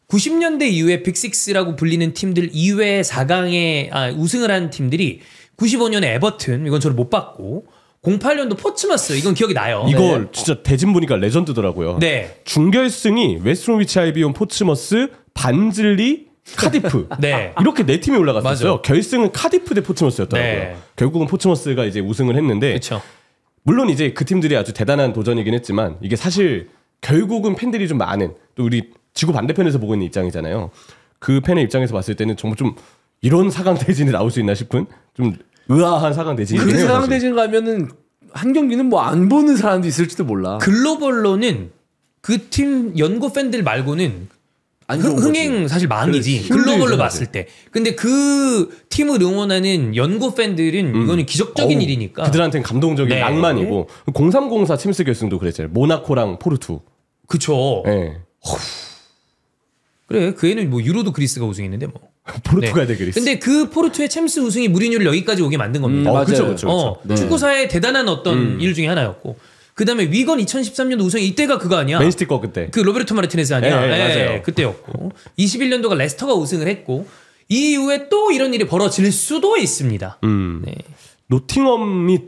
90년대 이후에 빅6라고 불리는 팀들 이외에 4강에 우승을 한 팀들이 95년에 에버튼 이건 저를 못 봤고 08년도 포츠머스 이건 기억이 나요. 이걸 진짜 대진 보니까 레전드더라고요. 네. 중결승이 웨스트브로미치 알비온, 포츠머스, 반즐리, 카디프. 네. 이렇게 4팀이 올라갔었어요. 맞아. 결승은 카디프 대 포츠머스였더라고요. 네. 결국은 포츠머스가 이제 우승을 했는데 그렇죠. 물론 이제 그 팀들이 아주 대단한 도전이긴 했지만 이게 사실 결국은 팬들이 좀 많은 또 우리 지구 반대편에서 보고 있는 입장이잖아요. 그 팬의 입장에서 봤을 때는 정말 좀 이런 4강 대진이 나올 수 있나 싶은 좀 의아한 4강 대진이긴 그 해요. 4강 사실. 대진 가면은 한 경기는 뭐 안 보는 사람도 있을지도 몰라. 글로벌로는 그 팀 연고 팬들 말고는 흥행 사실 망이지. 그렇지. 글로벌로 힘들죠, 봤을 때. 근데 그 팀을 응원하는 연고 팬들은 이거는 기적적인 일이니까. 그들한테는 감동적인 네. 낭만이고 0304 챔스 결승도 그랬잖아요. 모나코랑 포르투. 그쵸. 네. 그래 그 애는 뭐 유로도 그리스가 우승했는데 뭐. 포르투갈 대 그리스. 근데 그 포르투의 챔스 우승이 무리뉴를 여기까지 오게 만든 겁니다. 맞아요. 그렇죠. 네. 축구사의 대단한 어떤 일 중에 하나였고. 그다음에 위건 2013년도 우승 이때가 그거 아니야? 맨시티 거 그때. 그 로베르토 마르티네스 아니야? 네, 맞아요. 그때였고 21년도가 레스터가 우승을 했고 이 이후에 또 이런 일이 벌어질 수도 있습니다. 네. 노팅엄이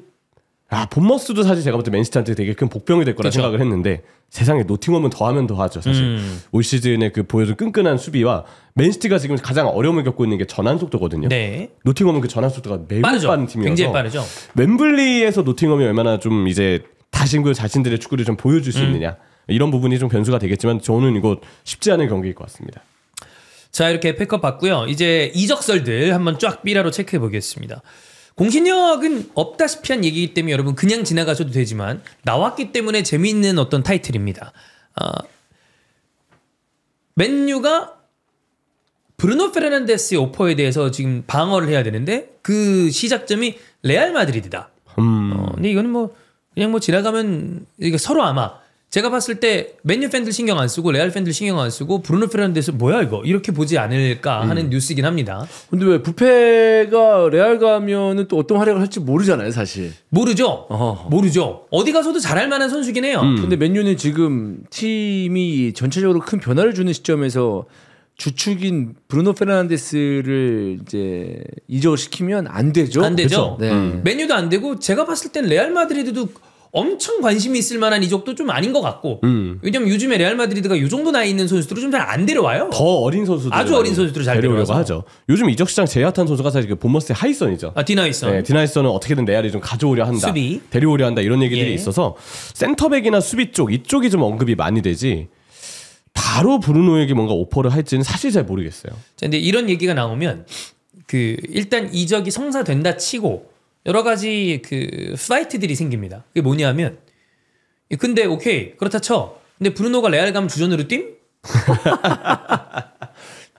본머스도 사실 제가 볼 때 맨시티한테 되게 큰 복병이 될 거라 그쵸. 생각을 했는데 세상에 노팅엄은 더하면 더하죠 사실. 올 시즌에 그 보여준 끈끈한 수비와 맨시티가 지금 가장 어려움을 겪고 있는 게 전환 속도거든요. 네. 노팅엄은 그 전환 속도가 매우 빠르죠. 빠른 팀이어서 굉장히 빠르죠. 웸블리에서 노팅엄이 얼마나 좀 이제 다시 그 자신들의 축구를 좀 보여줄 수 있느냐 이런 부분이 좀 변수가 되겠지만 저는 이거 쉽지 않은 경기일 것 같습니다. 자 이렇게 에페컵 봤고요. 이제 이적설들 한번 쫙 삐라로 체크해 보겠습니다. 공신력은 없다시피 한 얘기이기 때문에 여러분 그냥 지나가셔도 되지만 나왔기 때문에 재미있는 어떤 타이틀입니다. 맨유가 브루노 페르난데스의 오퍼에 대해서 지금 방어를 해야 되는데 그 시작점이 레알 마드리드다. 근데 이거는 뭐 그냥 뭐 지나가면 이게 서로 아마 제가 봤을 때 맨유 팬들 신경 안 쓰고 레알 팬들 신경 안 쓰고 브루노 페르난데스 뭐야 이거 이렇게 보지 않을까 하는 뉴스이긴 합니다. 근데 왜 부페가 레알 가면은 또 어떤 활약을 할지 모르잖아요, 사실. 모르죠. 어허. 모르죠. 어디 가서도 잘할 만한 선수긴 해요. 근데 맨유는 지금 팀이 전체적으로 큰 변화를 주는 시점에서 주축인 브루노 페르난데스를 이제 이적을 시키면 안 되죠. 안 되죠. 그쵸? 네. 맨유도 안 되고 제가 봤을 땐 레알 마드리드도 엄청 관심이 있을 만한 이적도 좀 아닌 것 같고 왜냐면 요즘에 레알 마드리드가 이 정도 나이 있는 선수들을 좀 잘 안 데려와요. 더 어린 선수들 아주 어린 선수들을 잘 데려오려고 데려와서. 하죠. 요즘 이적 시장 제일 핫한 선수가 사실 그 본머스의 하이선이죠. 디나이선. 네, 디나이선은 어떻게든 레알이 좀 가져오려 한다, 수비. 데려오려 한다 이런 얘기들이 예. 있어서 센터백이나 수비 쪽 이쪽이 좀 언급이 많이 되지. 바로 브루노에게 뭔가 오퍼를 할지는 사실 잘 모르겠어요. 자, 근데 이런 얘기가 나오면 그 일단 이적이 성사된다 치고 여러 가지 그 파이트들이 생깁니다. 그게 뭐냐면 근데 오케이 그렇다 쳐. 근데 브루노가 레알 가면 주전으로 뛴?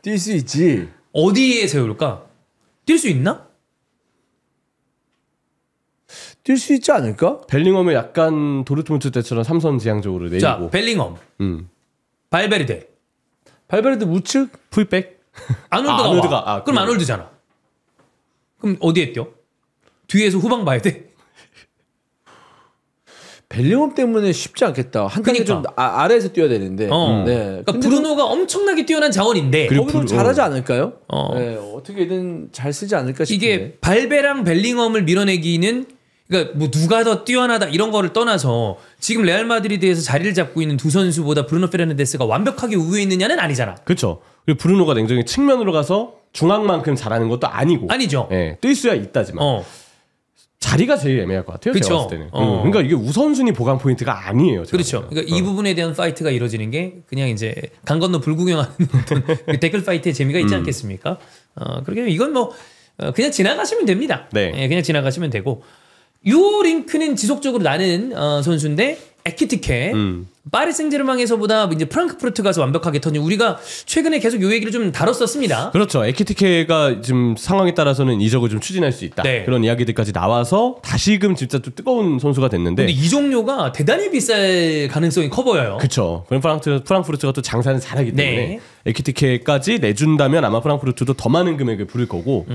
뛸 수 있지. 어디에 세울까? 뛸 수 있나? 뛸 수 있지 않을까? 벨링엄을 약간 도르트문트 때처럼 삼선 지향적으로 내리고 자 벨링엄, 발베르데, 발베르데 우측? 풀백 아놀드가 아놀드가, 와. 그럼 아놀드잖아. 그럼 어디에 뛰어? 뒤에서 후방 봐야 돼? 벨링엄 때문에 쉽지 않겠다. 한 단계 좀 아래에서 뛰어야 되는데. 네. 그러니까 브루노가 엄청나게 뛰어난 자원인데 그리고 거기서 잘하지 않을까요? 네, 어떻게든 잘 쓰지 않을까 싶은데. 이게 발베랑 벨링엄을 밀어내기는 그러니까 뭐 누가 더 뛰어나다 이런 거를 떠나서 지금 레알 마드리드에서 자리를 잡고 있는 두 선수보다 브루노 페르난데스가 완벽하게 우위에 있느냐는 아니잖아. 그렇죠. 그리고 브루노가 냉정히 측면으로 가서 중앙만큼 잘하는 것도 아니고 아니죠. 예, 뛸 수야 있다지만 자리가 제일 애매할 것 같아요. 그쵸. 제가 봤을 때는. 그러니까 이게 우선순위 보강 포인트가 아니에요. 제가 그렇죠. 보면. 그러니까 이 부분에 대한 파이트가 이루어지는 게 그냥 이제 강 건너 불구경하는 어떤 그 댓글 파이트의 재미가 있지 않겠습니까? 그렇게 이건 뭐 그냥 지나가시면 됩니다. 네. 예, 그냥 지나가시면 되고 요 링크는 지속적으로 나는 선수인데 에키티케 파리 생제르맹에서보다 이제 프랑크푸르트 가서 완벽하게 터진 우리가 최근에 계속 요 얘기를 좀 다뤘었습니다. 그렇죠. 에키티케가 지금 상황에 따라서는 이적을 좀 추진할 수 있다. 네. 그런 이야기들까지 나와서 다시금 진짜 좀 뜨거운 선수가 됐는데. 근데 이적료가 대단히 비쌀 가능성이 커 보여요. 그렇죠. 프랑크푸르트가 또 장사는 잘하기 때문에 네. 에키티케까지 내준다면 아마 프랑크푸르트도 더 많은 금액을 부를 거고.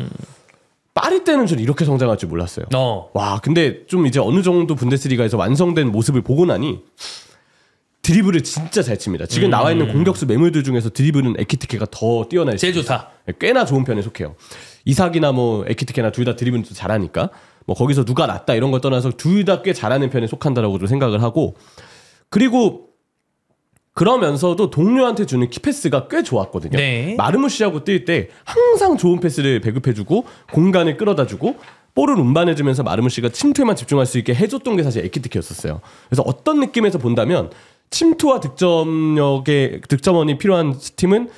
파리 때는 전 이렇게 성장할 줄 몰랐어요. 와, 근데 좀 이제 어느 정도 분데스리가에서 완성된 모습을 보고 나니 드리블을 진짜 잘 칩니다. 지금 나와 있는 공격수 매물들 중에서 드리블은 에키티케가 더 뛰어날 제일 좋다. 꽤나 좋은 편에 속해요. 이삭이나 뭐 에키티케나 둘 다 드리블을 잘하니까 뭐 거기서 누가 낫다 이런 걸 떠나서 둘 다 꽤 잘하는 편에 속한다라고 좀 생각을 하고 그리고 그러면서도 동료한테 주는 키패스가 꽤 좋았거든요. 네. 마르무시하고 뛸 때 항상 좋은 패스를 배급해주고 공간을 끌어다주고 볼을 운반해주면서 마르무시가 침투에만 집중할 수 있게 해줬던 게 사실 에키티케였었어요. 그래서 어떤 느낌에서 본다면 침투와 득점원이 필요한 팀은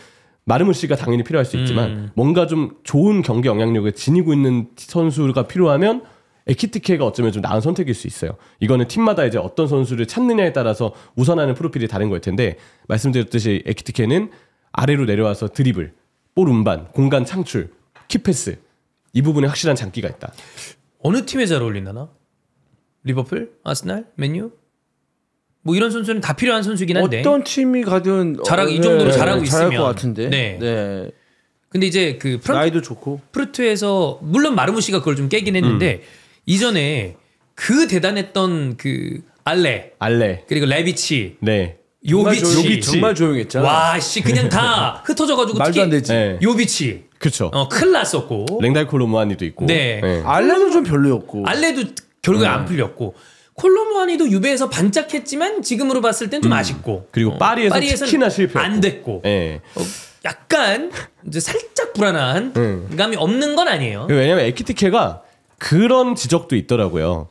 마르무시가 당연히 필요할 수 있지만 뭔가 좀 좋은 경기 영향력을 지니고 있는 선수가 필요하면 에키티케가 어쩌면 좀 나은 선택일 수 있어요. 이거는 팀마다 이제 어떤 선수를 찾느냐에 따라서 우선하는 프로필이 다른 거일 텐데 말씀드렸듯이 에키티케는 아래로 내려와서 드리블, 볼 운반, 공간 창출, 키패스 이 부분에 확실한 장기가 있다. 어느 팀에 잘 어울리나? 리버풀, 아스날, 맨유? 뭐 이런 선수는 다 필요한 선수이긴 한데 어떤 팀이 가든 이 정도로 잘하고 잘할 있으면 것 같은데. 네. 근데 이제 그 나이도 좋고 프루트에서 물론 마르무시가 그걸 좀 깨긴 했는데 이전에 그 대단했던 그 알레 그리고 레비치 네. 요비치 정말 조용했잖아. 와씨 그냥 다 흩어져가지고 말도 안 되지. 네. 요비치 그렇죠. 큰일 났었고 랭달 콜로무아니도 있고. 네. 알레도 좀 별로였고. 알레도 결국에 안 풀렸고 콜로무아니도 유베에서 반짝했지만 지금으로 봤을 땐 좀 아쉽고 그리고 파리에서 특히나 실패. 안 됐고 네. 약간 이제 살짝 불안한 감이 없는 건 아니에요. 왜냐면 에키티케가 그런 지적도 있더라고요.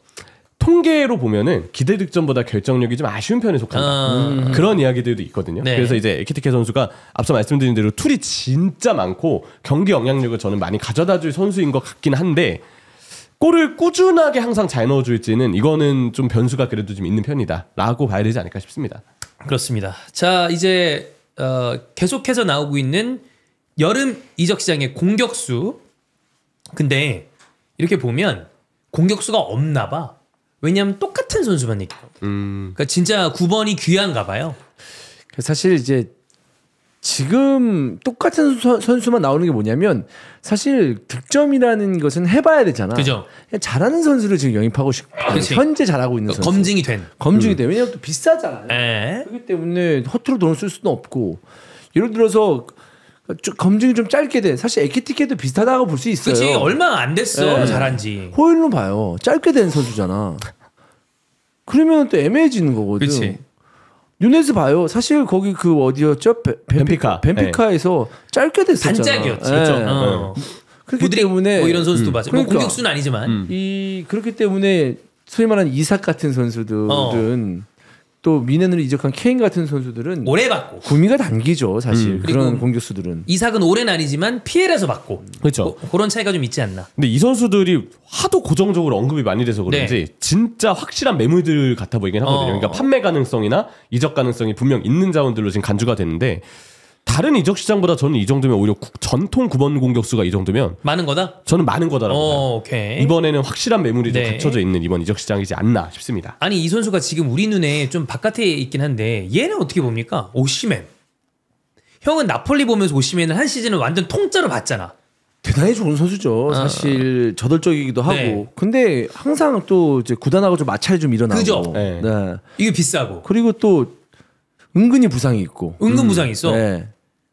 통계로 보면은 기대 득점보다 결정력이 좀 아쉬운 편에 속한다. 그런 이야기들도 있거든요. 네. 그래서 이제 에키티케 선수가 앞서 말씀드린 대로 툴이 진짜 많고 경기 영향력을 저는 많이 가져다줄 선수인 것 같긴 한데 골을 꾸준하게 항상 잘 넣어줄지는 이거는 좀 변수가 그래도 좀 있는 편이다라고 봐야 되지 않을까 싶습니다. 그렇습니다. 자 이제 계속해서 나오고 있는 여름 이적 시장의 공격수. 근데 이렇게 보면 공격수가 없나 봐. 왜냐하면 똑같은 선수만 얘기해요. 그러니까 진짜 9번이 귀한가 봐요. 사실 이제 지금 똑같은 선수만 나오는 게 뭐냐면 사실 득점이라는 것은 해봐야 되잖아. 그죠. 그냥 잘하는 선수를 지금 영입하고 싶고 그치. 현재 잘하고 있는 선수. 검증이 된. 검증이 돼. 왜냐면 또 비싸잖아요. 에. 그렇기 때문에 허투루 돈을 쓸 수는 없고 예를 들어서 검증이 좀 짧게 돼. 사실 에키티케도 비슷하다고 볼 수 있어요. 그치 얼마 안 됐어 네. 잘한지. 호일로 봐요. 짧게 된 선수잖아. 그러면 또 애매해지는 거거든. 그치. 누네즈 봐요. 사실 거기 그 어디였죠? 벤피카에서 짧게 됐었잖아. 반짝이었지. 네. 그렇기 무드릭 때문에 뭐 이런 선수도 맞아요. 그러니까. 뭐 공격수는 아니지만. 그렇기 때문에 소위 말하는 이삭 같은 선수들은 또 미넨으로 이적한 케인 같은 선수들은 오래 받고. 구미가 당기죠. 사실 그런 그리고 공격수들은. 이삭은 올해는 아니지만 피엘에서 받고. 그렇죠. 그런 차이가 좀 있지 않나. 근데 이 선수들이 하도 고정적으로 언급이 많이 돼서 그런지 네. 진짜 확실한 매물들 같아 보이긴 하거든요. 그러니까 판매 가능성이나 이적 가능성이 분명 있는 자원들로 지금 간주가 되는데 다른 이적 시장보다 저는 이 정도면 오히려 전통 9번 공격수가 이 정도면 많은 거다? 저는 많은 거다라고 봐요. 오케이. 이번에는 확실한 매물이 좀 네. 갖춰져 있는 이번 이적 시장이지 않나 싶습니다. 아니 이 선수가 지금 우리 눈에 좀 바깥에 있긴 한데 얘는 어떻게 봅니까? 오시멘. 형은 나폴리 보면서 오시멘을 한 시즌을 완전 통짜로 봤잖아. 대단히 좋은 선수죠. 사실 저돌적이기도 하고. 네. 근데 항상 또 이제 구단하고 좀 마찰이 좀 일어나고. 그죠? 네. 네. 이게 비싸고 그리고 또 은근히 부상이 있고. 은근 부상이 있어. 네.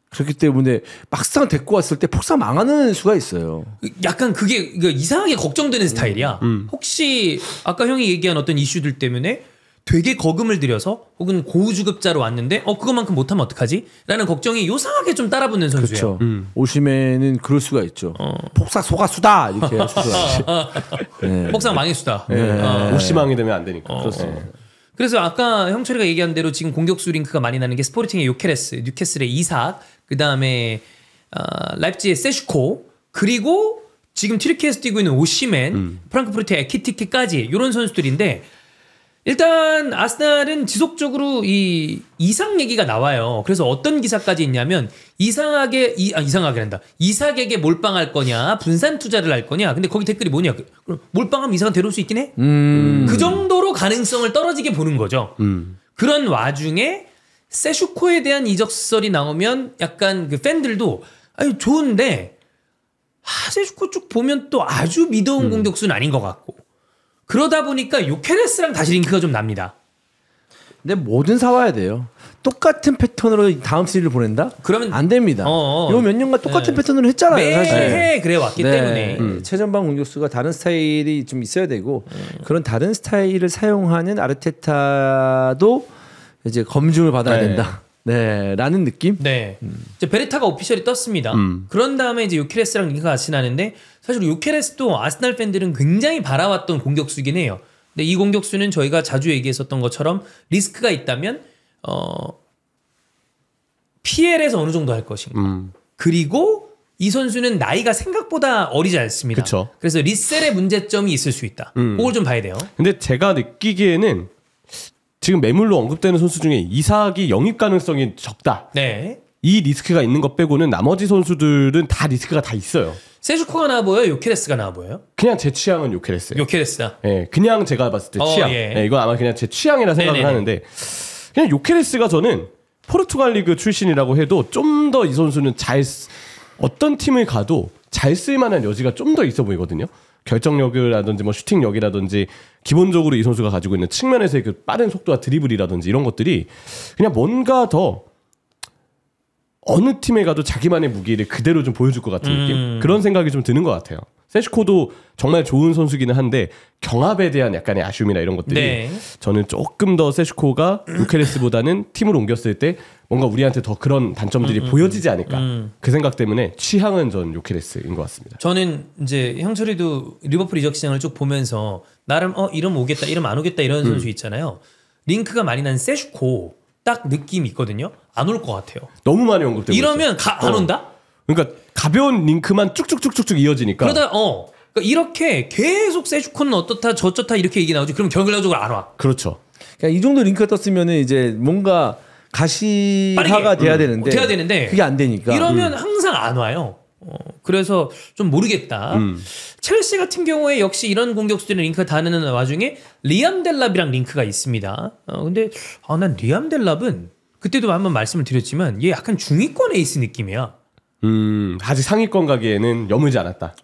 그렇기 때문에 막상 데리고 왔을 때 폭삭 망하는 수가 있어요. 약간 그게 이상하게 걱정되는 스타일이야. 혹시 아까 형이 얘기한 어떤 이슈들 때문에 되게 거금을 들여서 혹은 고주급자로 왔는데 그것만큼 못하면 어떡하지? 라는 걱정이 요상하게 좀 따라붙는 선수예요. 그렇죠. 오시면은 그럴 수가 있죠. 폭삭 소가수다 이렇게 할 수가 있죠. 네. 폭삭 망했수다. 오시망이 되면 안 되니까. 그렇습니다. 그래서 아까 형철이가 얘기한 대로 지금 공격수 링크가 많이 나는 게 스포르팅의 요케레스, 뉴캐슬의 이삭, 그 다음에 라이프치히의 세슈코, 그리고 지금 튀르키에서 뛰고 있는 오시멘, 프랑크푸르트의 에키티케까지 이런 선수들인데 일단 아스날은 지속적으로 이 이삭 얘기가 나와요. 그래서 어떤 기사까지 있냐면 이삭에게 몰빵할 거냐, 분산 투자를 할 거냐. 근데 거기 댓글이 뭐냐? 몰빵하면 이삭은 데려올 수 있긴 해. 그 정도로 가능성을 떨어지게 보는 거죠. 그런 와중에 세슈코에 대한 이적설이 나오면 약간 그 팬들도 아니 좋은데 세슈코 쭉 보면 또 아주 미더운 공격수는 아닌 것 같고. 그러다 보니까 요케레스랑 다시 링크가 좀 납니다. 근데 뭐든 사와야 돼요. 똑같은 패턴으로 다음 시리즈를 보낸다? 그러면 안 됩니다. 요 몇 년간 똑같은 패턴으로 했잖아요. 사실. 매해 그래 왔기 때문에. 최전방 공격수가 다른 스타일이 좀 있어야 되고 그런 다른 스타일을 사용하는 아르테타도 이제 검증을 받아야 된다. 네, 라는 느낌? 네. 이제 베레타가 오피셜이 떴습니다. 그런 다음에 이제 요케레스랑 링크가 같이 나는데 사실 요케레스도 아스날 팬들은 굉장히 바라왔던 공격수긴 해요. 근데 이 공격수는 저희가 자주 얘기했었던 것처럼 리스크가 있다면 리셀에서 어느 정도 할 것인가. 그리고 이 선수는 나이가 생각보다 어리지 않습니다. 그쵸. 그래서 리셀의 문제점이 있을 수 있다. 그걸 좀 봐야 돼요. 근데 제가 느끼기에는 지금 매물로 언급되는 선수 중에 이삭이 영입 가능성이 적다. 네. 이 리스크가 있는 것 빼고는 나머지 선수들은 다 리스크가 다 있어요. 세주코가 나와 보여요? 요케레스가 나와 보여요? 그냥 제 취향은 요케레스예요. 요케레스다. 예, 그냥 제가 봤을 때 취향. 예. 예, 이건 아마 그냥 제 취향이라 생각을 네네네. 하는데 그냥 요케레스가 저는 포르투갈 리그 출신이라고 해도 좀 더 이 선수는 어떤 팀을 가도 잘 쓸만한 여지가 좀 더 있어 보이거든요. 결정력이라든지 뭐 슈팅력이라든지 기본적으로 이 선수가 가지고 있는 측면에서의 그 빠른 속도와 드리블이라든지 이런 것들이 그냥 뭔가 더 어느 팀에 가도 자기만의 무기를 그대로 좀 보여줄 것 같은 느낌? 그런 생각이 좀 드는 것 같아요. 세슈코도 정말 좋은 선수기는 한데 경합에 대한 약간의 아쉬움이나 이런 것들이 네. 저는 조금 더 세슈코가 요케레스보다는 팀을 옮겼을 때 뭔가 우리한테 더 그런 단점들이 보여지지 않을까 그 생각 때문에 취향은 전 요케레스인 것 같습니다. 저는 이제 형철이도 리버풀 이적 시장을 쭉 보면서 나름 이러면 오겠다 이러면 안 오겠다 이런 선수 있잖아요. 링크가 많이 난 세슈코 딱 느낌이 있거든요. 안 올 것 같아요. 너무 많이 언급되고 이러면 안 온다? 그러니까 가벼운 링크만 쭉쭉쭉쭉쭉 이어지니까 그러다 그러니까 이렇게 계속 세슈코는 어떻다 저쩌다 이렇게 얘기 나오지. 그럼 결과적으로 안 와. 그렇죠. 그러니까 이 정도 링크가 떴으면은 이제 뭔가 가시화가 돼야 되는데 그게 안 되니까 이러면 항상 안 와요. 그래서 좀 모르겠다. 첼시 같은 경우에 역시 이런 공격수들의 링크가 다는 와중에 리암 델랍이랑 링크가 있습니다. 근데 난 리암 델랍은 그때도 한번 말씀을 드렸지만 얘 약간 중위권 에이스 느낌이야. 아직 상위권 가기에는 여물지 않았다.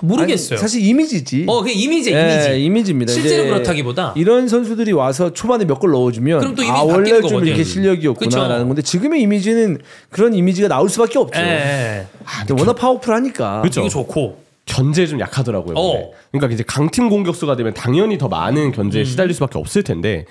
모르겠어요. 아니, 사실 이미지지. 그 이미지야. 이미지입니다. 실제로 그렇다기보다 이런 선수들이 와서 초반에 몇 골 넣어주면 그럼 또 이미지 원래 바뀌는 좀 거거든. 이렇게 실력이었구나라는 그쵸. 건데 지금의 이미지는 그런 이미지가 나올 수밖에 없죠. 워낙 파워풀하니까. 그렇죠. 이거 좋고. 견제에 좀 약하더라고요. 근데. 그러니까 이제 강팀 공격수가 되면 당연히 더 많은 견제에 시달릴 수밖에 없을 텐데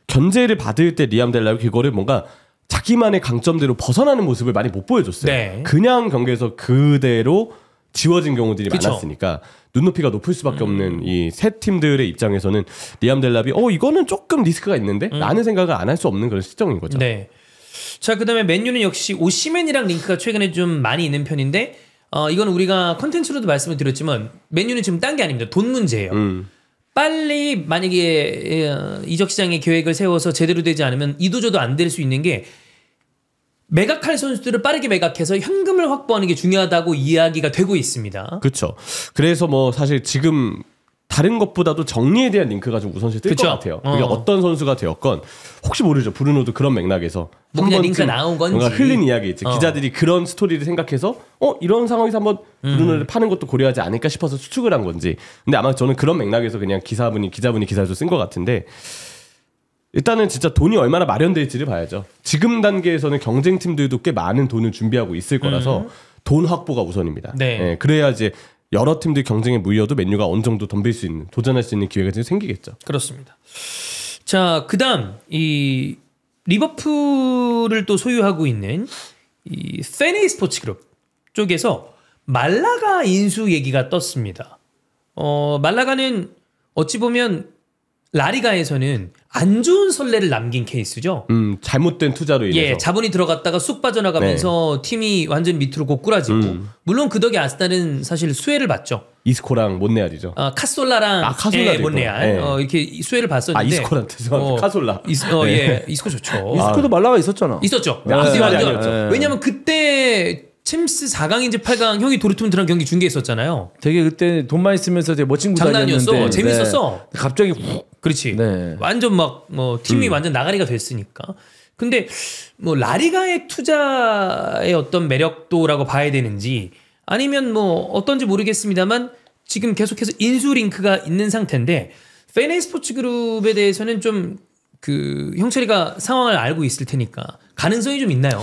견제를 받을 때 리암 델랍이 그거를 뭔가 자기만의 강점대로 벗어나는 모습을 많이 못 보여줬어요. 네. 그냥 경기에서 그대로 지워진 경우들이 그쵸. 많았으니까 눈높이가 높을 수밖에 없는 이 세 팀들의 입장에서는 리암 델랍이 이거는 조금 리스크가 있는데 라는 생각을 안 할 수 없는 그런 시점인 거죠. 네. 자, 그다음에 맨유는 역시 오시멘이랑 링크가 최근에 좀 많이 있는 편인데 이건 우리가 컨텐츠로도 말씀을 드렸지만 맨유는 지금 딴 게 아닙니다. 돈 문제예요. 빨리 만약에 이적 시장의 계획을 세워서 제대로 되지 않으면 이도저도 안 될 수 있는 게 매각할 선수들을 빠르게 매각해서 현금을 확보하는 게 중요하다고 이야기가 되고 있습니다. 그렇죠. 그래서 뭐 사실 지금 다른 것보다도 정리에 대한 링크가 좀 우선시 뜰 것 그쵸. 같아요. 그게 어떤 선수가 되었건 혹시 모르죠. 브루노도 그런 맥락에서 뭐 그냥 링크가 나온 건지 뭔가 흘린 이야기겠지. 기자들이 그런 스토리를 생각해서 이런 상황에서 한번 브루노를 파는 것도 고려하지 않을까 싶어서 추측을 한 건지. 근데 아마 저는 그런 맥락에서 그냥 기자분이 기사에서 쓴 것 같은데 일단은 진짜 돈이 얼마나 마련될지를 봐야죠. 지금 단계에서는 경쟁팀들도 꽤 많은 돈을 준비하고 있을 거라서 돈 확보가 우선입니다. 네. 예, 그래야 이제 여러 팀들 경쟁에 물려도 맨유가 어느 정도 덤빌 수 있는 도전할 수 있는 기회가 좀 생기겠죠. 그렇습니다. 자, 그다음 이 리버풀을 또 소유하고 있는 이 페네이 스포츠 그룹 쪽에서 말라가 인수 얘기가 떴습니다. 말라가는 어찌 보면 라리가에서는 안 좋은 선례를 남긴 케이스죠. 잘못된 투자로 인해서. 예, 자본이 들어갔다가 쑥 빠져나가면서 팀이 완전 밑으로 고꾸라지고 물론 그 덕에 아스날은 사실 수혜를 봤죠. 이스코랑 몬레알이죠. 카솔라랑 카솔라도 몬레알 있고. 이렇게 수혜를 봤었는데 이스코랑 죄송합니다. 카솔라. 예, 이스코 좋죠. 이스코도 말라가 있었잖아. 있었죠. 아스날이 완전- 아니었죠. 왜냐면 그때 챔스 4강인지 8강 형이 도르트문트랑 경기 중계했었잖아요. 되게 그때 돈 많이 쓰면서 되게 멋진 구단이었는데 장난이었어. 재밌었어. 갑자기 훅 그렇지. 네. 완전 막 팀이 완전 나가리가 됐으니까. 근데 뭐 라리가의 투자의 어떤 매력도라고 봐야 되는지 아니면 뭐 어떤지 모르겠습니다만 지금 계속해서 인수 링크가 있는 상태인데 페네이 스포츠 그룹에 대해서는 좀 그 형철이가 상황을 알고 있을 테니까 가능성이 좀 있나요?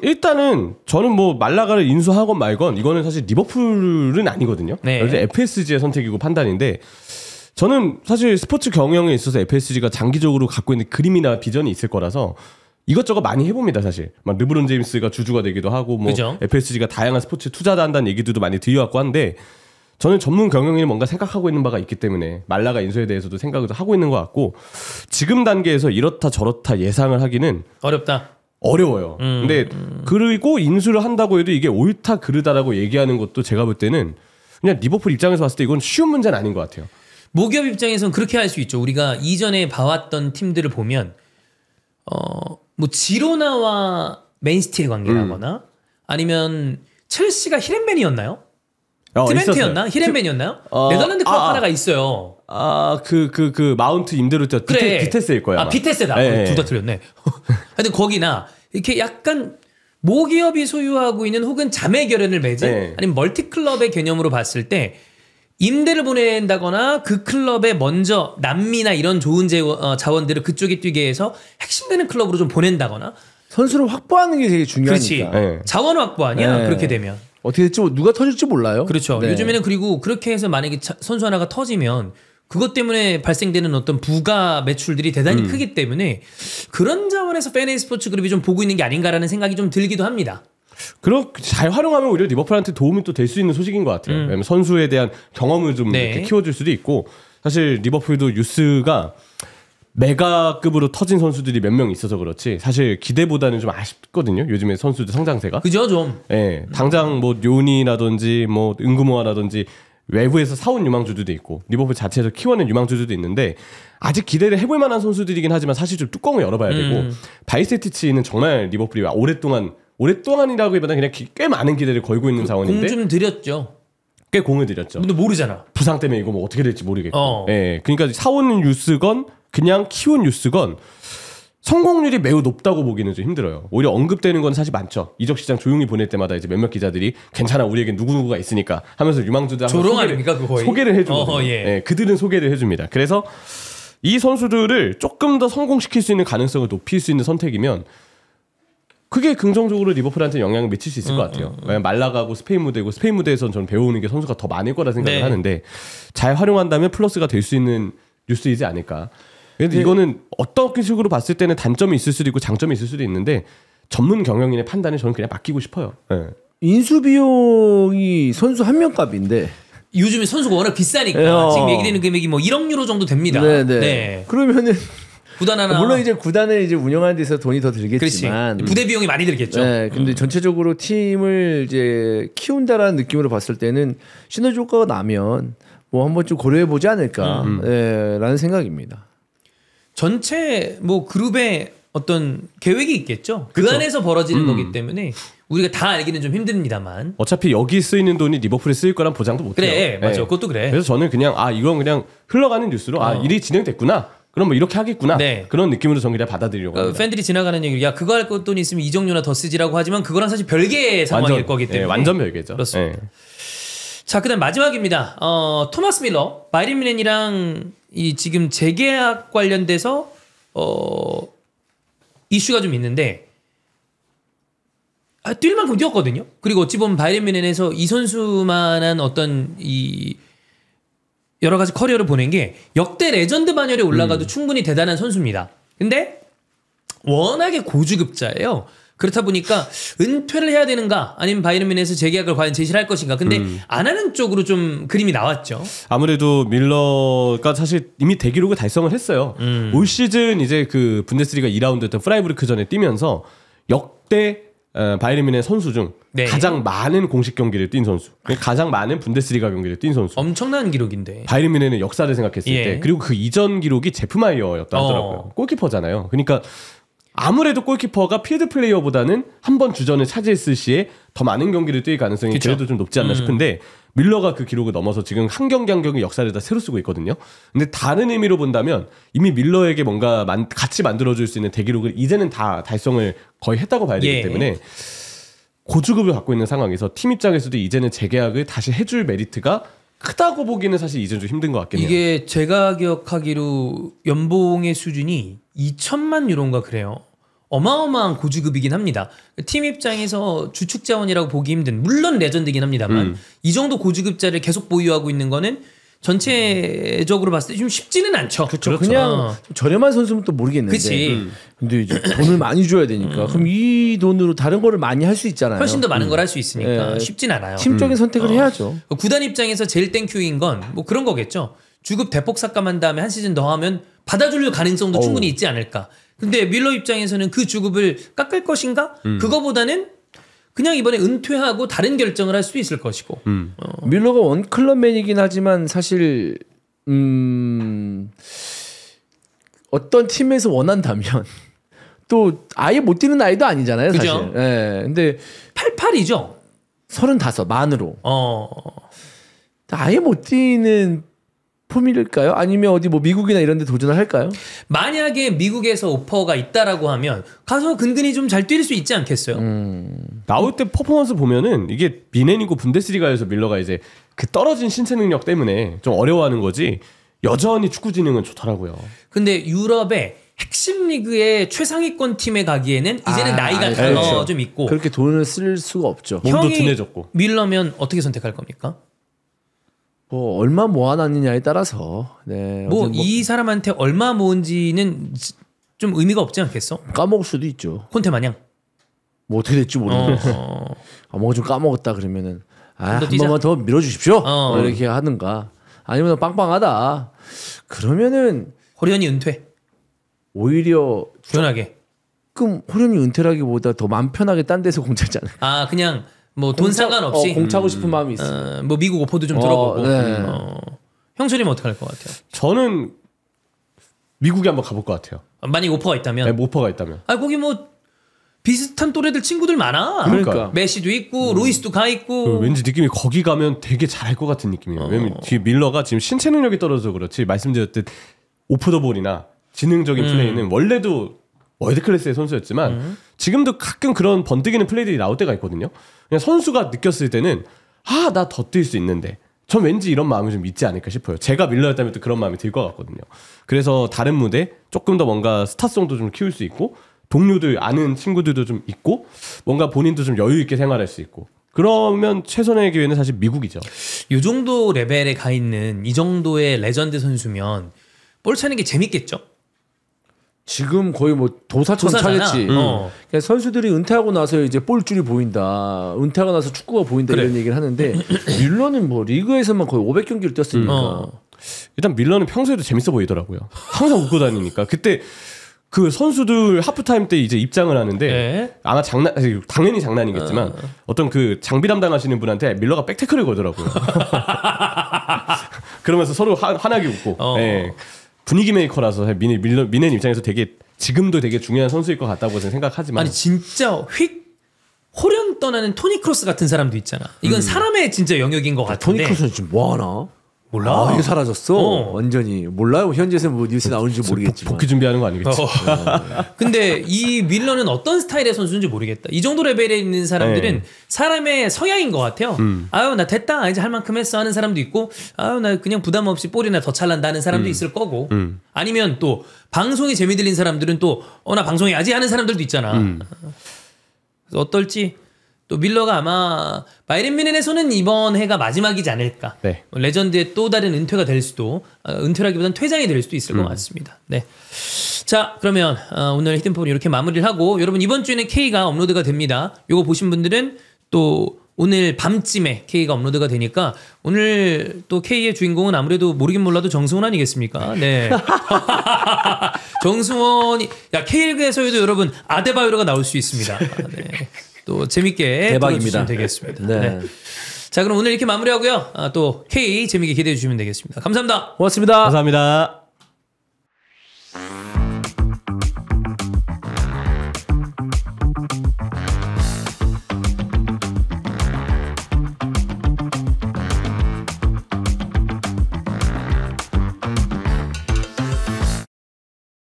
일단은 저는 뭐 말라가를 인수하건 말건 이거는 사실 리버풀은 아니거든요. 네. 그래서 FSG의 선택이고 판단인데 저는 사실 스포츠 경영에 있어서 FSG가 장기적으로 갖고 있는 그림이나 비전이 있을 거라서 이것저것 많이 해봅니다. 사실 막 르브론 제임스가 주주가 되기도 하고 뭐 그죠? FSG가 다양한 스포츠 투자도 한다는 얘기들도 많이 들려왔고 한데 저는 전문 경영인이 뭔가 생각하고 있는 바가 있기 때문에 말라가 인수에 대해서도 생각을 하고 있는 것 같고 지금 단계에서 이렇다 저렇다 예상을 하기는 어렵다. 어려워요. 근데 그리고 인수를 한다고 해도 이게 옳다 그르다라고 얘기하는 것도 제가 볼 때는 그냥 리버풀 입장에서 봤을 때 이건 쉬운 문제는 아닌 것 같아요. 모기업 입장에서는 그렇게 할 수 있죠. 우리가 이전에 봐왔던 팀들을 보면 뭐 지로나와 맨시티의 관계라거나 아니면 첼시가 히렌벤이었나요? 트렌트였나? 히렌벤이었나요? 네덜란드 클럽 하나가 있어요. 그 마운트 임대로 뛰었 그래. 비테스일 거야. 아, 비테스다. 둘 다 틀렸네. 하여튼 거기나 이렇게 약간 모기업이 소유하고 있는 혹은 자매 결연을 맺은 아니면 멀티클럽의 개념으로 봤을 때 임대를 보낸다거나 그 클럽에 먼저 남미나 이런 좋은 자원들을 그쪽에 뛰게 해서 핵심되는 클럽으로 좀 보낸다거나 선수를 확보하는 게 되게 중요하니까. 그렇지. 자원 확보 아니야? 그렇게 되면. 어떻게 될지 누가 터질지 몰라요. 그렇죠. 요즘에는 그리고 그렇게 해서 만약에 선수 하나가 터지면 그것 때문에 발생되는 어떤 부가 매출들이 대단히 크기 때문에 그런 자원에서 팬에이 스포츠 그룹이 좀 보고 있는 게 아닌가라는 생각이 좀 들기도 합니다. 그렇게 잘 활용하면 오히려 리버풀한테 도움이 또 될 수 있는 소식인 것 같아요. 왜냐면 선수에 대한 경험을 좀 이렇게 키워줄 수도 있고 사실 리버풀도 유스가 메가급으로 터진 선수들이 몇 명 있어서 그렇지 사실 기대보다는 좀 아쉽거든요. 요즘에 선수들 성장세가. 그죠 좀. 예, 당장 뭐 료니라든지 뭐 은구모아라든지 외부에서 사온 유망주들도 있고 리버풀 자체에서 키워낸 유망주들도 있는데 아직 기대를 해볼 만한 선수들이긴 하지만 사실 좀 뚜껑을 열어봐야 되고 바이세티치는 정말 리버풀이 오랫동안이라고 하기보다는 그냥 꽤 많은 기대를 걸고 있는 자원인데 공 좀 들였죠. 꽤 공을 들였죠. 근데 모르잖아. 부상 때문에 이거 뭐 어떻게 될지 모르겠고. 예, 그러니까 사온 유스건 그냥 키운 유스건 성공률이 매우 높다고 보기는 좀 힘들어요. 오히려 언급되는 건 사실 많죠. 이적 시장 조용히 보낼 때마다 이제 몇몇 기자들이 괜찮아 우리에겐 누구누구가 있으니까 하면서 유망주들 조롱 아닙니까 그거 소개를 해주거든요. 예, 그들은 소개를 해줍니다. 그래서 이 선수들을 조금 더 성공시킬 수 있는 가능성을 높일 수 있는 선택이면 그게 긍정적으로 리버풀한테 영향을 미칠 수 있을 것 같아요. 말라가고 스페인 무대고 스페인 무대에서는 저는 배우는 게 선수가 더 많을 거라 생각을 하는데 잘 활용한다면 플러스가 될 수 있는 뉴스이지 않을까. 근데 이거는 어떤 식으로 봤을 때는 단점이 있을 수도 있고 장점이 있을 수도 있는데 전문 경영인의 판단에 저는 그냥 맡기고 싶어요. 인수 비용이 선수 한 명 값인데 요즘에 선수가 워낙 비싸니까 지금 얘기되는 금액이 뭐 1억 유로 정도 됩니다. 네. 그러면은 구단 하나 물론 이제 구단을 이제 운영하는 데서 돈이 더 들겠지만 부대 비용이 많이 들겠죠. 네, 근데 전체적으로 팀을 이제 키운다라는 느낌으로 봤을 때는 시너지 효과가 나면 뭐 한번 좀 고려해 보지 않을까 라는 생각입니다. 전체 뭐 그룹의 어떤 계획이 있겠죠. 그 안에서 벌어지는 거기 때문에 우리가 다 알기는 좀 힘듭니다만 어차피 여기 쓰이는 돈이 리버풀에 쓰일 거란 보장도 못해요. 그래, 맞아. 그것도 그래. 그래서 저는 그냥 이건 그냥 흘러가는 뉴스로 일이 진행됐구나. 그럼 뭐 이렇게 하겠구나. 그런 느낌으로 저는 그냥 받아들이려고 합니다. 팬들이 지나가는 얘기, 야 그거 할 돈이 있으면 이적료나 더 쓰지라고 하지만 그거랑 사실 별개의 상황일 거기 때문에 완전 별개죠. 그렇습니다. 자, 그다음 마지막입니다. 토마스 밀러, 바이에른 뮌헨이랑 이 지금 재계약 관련돼서 이슈가 좀 있는데 뛸 만큼 뛰었거든요. 그리고 어찌 보면 바이에른 뮌헨에서 이 선수만한 어떤 이 여러 가지 커리어를 보낸 게 역대 레전드 반열에 올라가도 충분히 대단한 선수입니다. 근데 워낙에 고주급자예요. 그렇다 보니까 은퇴를 해야 되는가 아니면 바이에른 뮌헨에서 재계약을 과연 제시를 할 것인가. 근데 안 하는 쪽으로 좀 그림이 나왔죠. 아무래도 밀러가 사실 이미 대기록을 달성을 했어요. 올 시즌 이제 그 분데스리가 2라운드였던 프라이부르크전에 뛰면서 역대 바이에른 뮌헨 선수 중 가장 많은 공식 경기를 뛴 선수, 가장 많은 분데스리가 경기를 뛴 선수. 엄청난 기록인데. 바이에른 뮌헨의 역사를 생각했을 때 그리고 그 이전 기록이 제프마이어였다 하더라고요. 골키퍼잖아요. 그러니까 아무래도 골키퍼가 필드 플레이어보다는 한 번 주전을 차지했을 시에 더 많은 경기를 뛸 가능성이 그래도 좀 높지 않나 싶은데 밀러가 그 기록을 넘어서 지금 한 경기 한 경기 역사를 다 새로 쓰고 있거든요. 근데 다른 의미로 본다면 이미 밀러에게 뭔가 같이 만들어줄 수 있는 대기록을 이제는 다 달성을 거의 했다고 봐야 되기 때문에 고주급을 갖고 있는 상황에서 팀 입장에서도 이제는 재계약을 다시 해줄 메리트가 크다고 보기는 사실 이제는 좀 힘든 것 같긴 해요. 이게 제가 기억하기로 연봉의 수준이 2천만 유로인가 그래요. 어마어마한 고주급이긴 합니다. 팀 입장에서 주축 자원이라고 보기 힘든, 물론 레전드긴 합니다만 이 정도 고주급자를 계속 보유하고 있는 거는 전체적으로 봤을 때 좀 쉽지는 않죠. 그렇죠. 그냥 저렴한 선수면 또 모르겠는데. 그치. 근데 이제 돈을 많이 줘야 되니까. 그럼 이 돈으로 다른 거를 많이 할 수 있잖아요. 훨씬 더 많은 걸 할 수 있으니까 쉽진 않아요. 팀적인 선택을 해야죠. 구단 입장에서 제일 땡큐인 건 뭐 그런 거겠죠. 주급 대폭 삭감한 다음에 한 시즌 더 하면 받아줄 가능성도 충분히 있지 않을까. 근데 밀러 입장에서는 그 주급을 깎을 것인가? 그거보다는 그냥 이번에 은퇴하고 다른 결정을 할 수도 있을 것이고. 밀러가 원클럽맨이긴 하지만 사실 어떤 팀에서 원한다면 또 아예 못 뛰는 나이도 아니잖아요, 사실. 그죠? 예. 근데 88이죠. 35 만으로. 아예 못 뛰는 폼일까요? 아니면 어디 뭐 미국이나 이런 데 도전을 할까요? 만약에 미국에서 오퍼가 있다라고 하면 가서 근근히 좀 잘 뛸 수 있지 않겠어요? 나올 때 퍼포먼스 보면은 이게 비넨이고 분데스리가에서 밀러가 이제 그 떨어진 신체 능력 때문에 좀 어려워하는 거지 여전히 축구 지능은 좋더라고요. 근데 유럽의 핵심 리그의 최상위권 팀에 가기에는 이제는 나이가 그렇죠. 좀 있고 그렇게 돈을 쓸 수가 없죠. 몸도 형이 둔해졌고. 밀러면 어떻게 선택할 겁니까? 뭐 얼마 모아놨느냐에 따라서 네. 뭐 이 사람한테 얼마 모은지는 좀 의미가 없지 않겠어? 까먹을 수도 있죠. 콘테 마냥. 뭐 어떻게 될지 모르는데 뭔가 좀 까먹었다 그러면은 한 더 뛰자. 번만 더 밀어주십시오. 어. 이렇게 하든가 아니면 빵빵하다 그러면은 호련이 은퇴. 오히려 시원하게. 조금 호련이 은퇴라기보다 더 마음 편하게 딴 데서 공짜잖아요. 아 그냥 뭐 돈 상관없이 공차고 싶은 마음이 있어. 뭐 미국 오퍼도 좀 들어보고. 네. 형철이면 어떻게 할 것 같아요? 저는 미국에 한번 가볼 것 같아요. 만약 오퍼가 있다면. 네, 모퍼가 있다면. 아 거기 뭐 비슷한 또래들 친구들 많아. 그러니까. 메시도 있고 로이스도 가 있고. 왠지 느낌이 거기 가면 되게 잘할 것 같은 느낌이에요. 왜냐면 뒤에 밀러가 지금 신체 능력이 떨어져서 그렇지 말씀드렸듯 오프 더 볼이나 지능적인 플레이는 원래도 월드 클래스의 선수였지만 지금도 가끔 그런 번뜩이는 플레이들이 나올 때가 있거든요. 그냥 선수가 느꼈을 때는 나 더 뛸 수 있는데 전 왠지 이런 마음이 좀 있지 않을까 싶어요. 제가 밀러였다면 또 그런 마음이 들 것 같거든요. 그래서 다른 무대 조금 더 뭔가 스타성도 좀 키울 수 있고 동료들 아는 친구들도 좀 있고 뭔가 본인도 좀 여유 있게 생활할 수 있고 그러면 최선의 기회는 사실 미국이죠. 이 정도 레벨에 가 있는 이 정도의 레전드 선수면 볼 차는 게 재밌겠죠. 지금 거의 뭐 도사처럼 도사잖아. 차겠지. 그러니까 선수들이 은퇴하고 나서 이제 볼줄이 보인다. 은퇴하고 나서 축구가 보인다 그래. 이런 얘기를 하는데 밀러는 뭐 리그에서만 거의 500경기를 뛰었으니까. 일단 밀러는 평소에도 재밌어 보이더라고요. 항상 웃고 다니니까. 그때 그 선수들 하프타임 때 이제 입장을 하는데 네. 아마 당연히 장난이겠지만 어떤 그 장비 담당하시는 분한테 밀러가 백태클을 거더라고요. 그러면서 서로 환하게 웃고. 네. 분위기 메이커라서 미넨 입장에서 되게 지금도 되게 중요한 선수일 것 같다고 생각하지만 아니 진짜 호련 떠나는 토니 크로스 같은 사람도 있잖아. 이건 사람의 진짜 영역인 것 같은데. 토니 크로스는 지금 뭐 하나? 몰라. 이게 사라졌어. 완전히 몰라요. 현지에서 뭐 뉴스 나오는지 모르겠지만. 복귀 준비하는 거 아니겠지? 근데 이 밀러는 어떤 스타일의 선수인지 모르겠다. 이 정도 레벨에 있는 사람들은 사람의 성향인 것 같아요. 아유 나 됐다 이제 할 만큼 했어 하는 사람도 있고 아유 나 그냥 부담 없이 볼이나 더 찰란다 하는 사람도 있을 거고 아니면 또 방송이 재미 들린 사람들은 또 나 방송해야지 하는 사람들도 있잖아. 그래서 어떨지 또 밀러가 아마 바이에른 뮌헨에서는 이번 해가 마지막이지 않을까. 네. 레전드의 또 다른 은퇴가 될 수도 은퇴라기보다는 퇴장이 될 수도 있을 것 같습니다. 네. 자 그러면 오늘 히든폼을 이렇게 마무리를 하고 여러분 이번 주에는 K가 업로드가 됩니다. 요거 보신 분들은 또 오늘 밤쯤에 K가 업로드가 되니까 오늘 또 K의 주인공은 아무래도 모르긴 몰라도 정승원 아니겠습니까? 네. 정승원이 K리그에서도 여러분 아데바요로가 나올 수 있습니다. 네. 또 재밌게 대박입니다. 들어주시면 되겠습니다. 네. 네. 자 그럼 오늘 이렇게 마무리하고요. 또 K 재밌게 기대해 주시면 되겠습니다. 감사합니다. 고맙습니다. 감사합니다.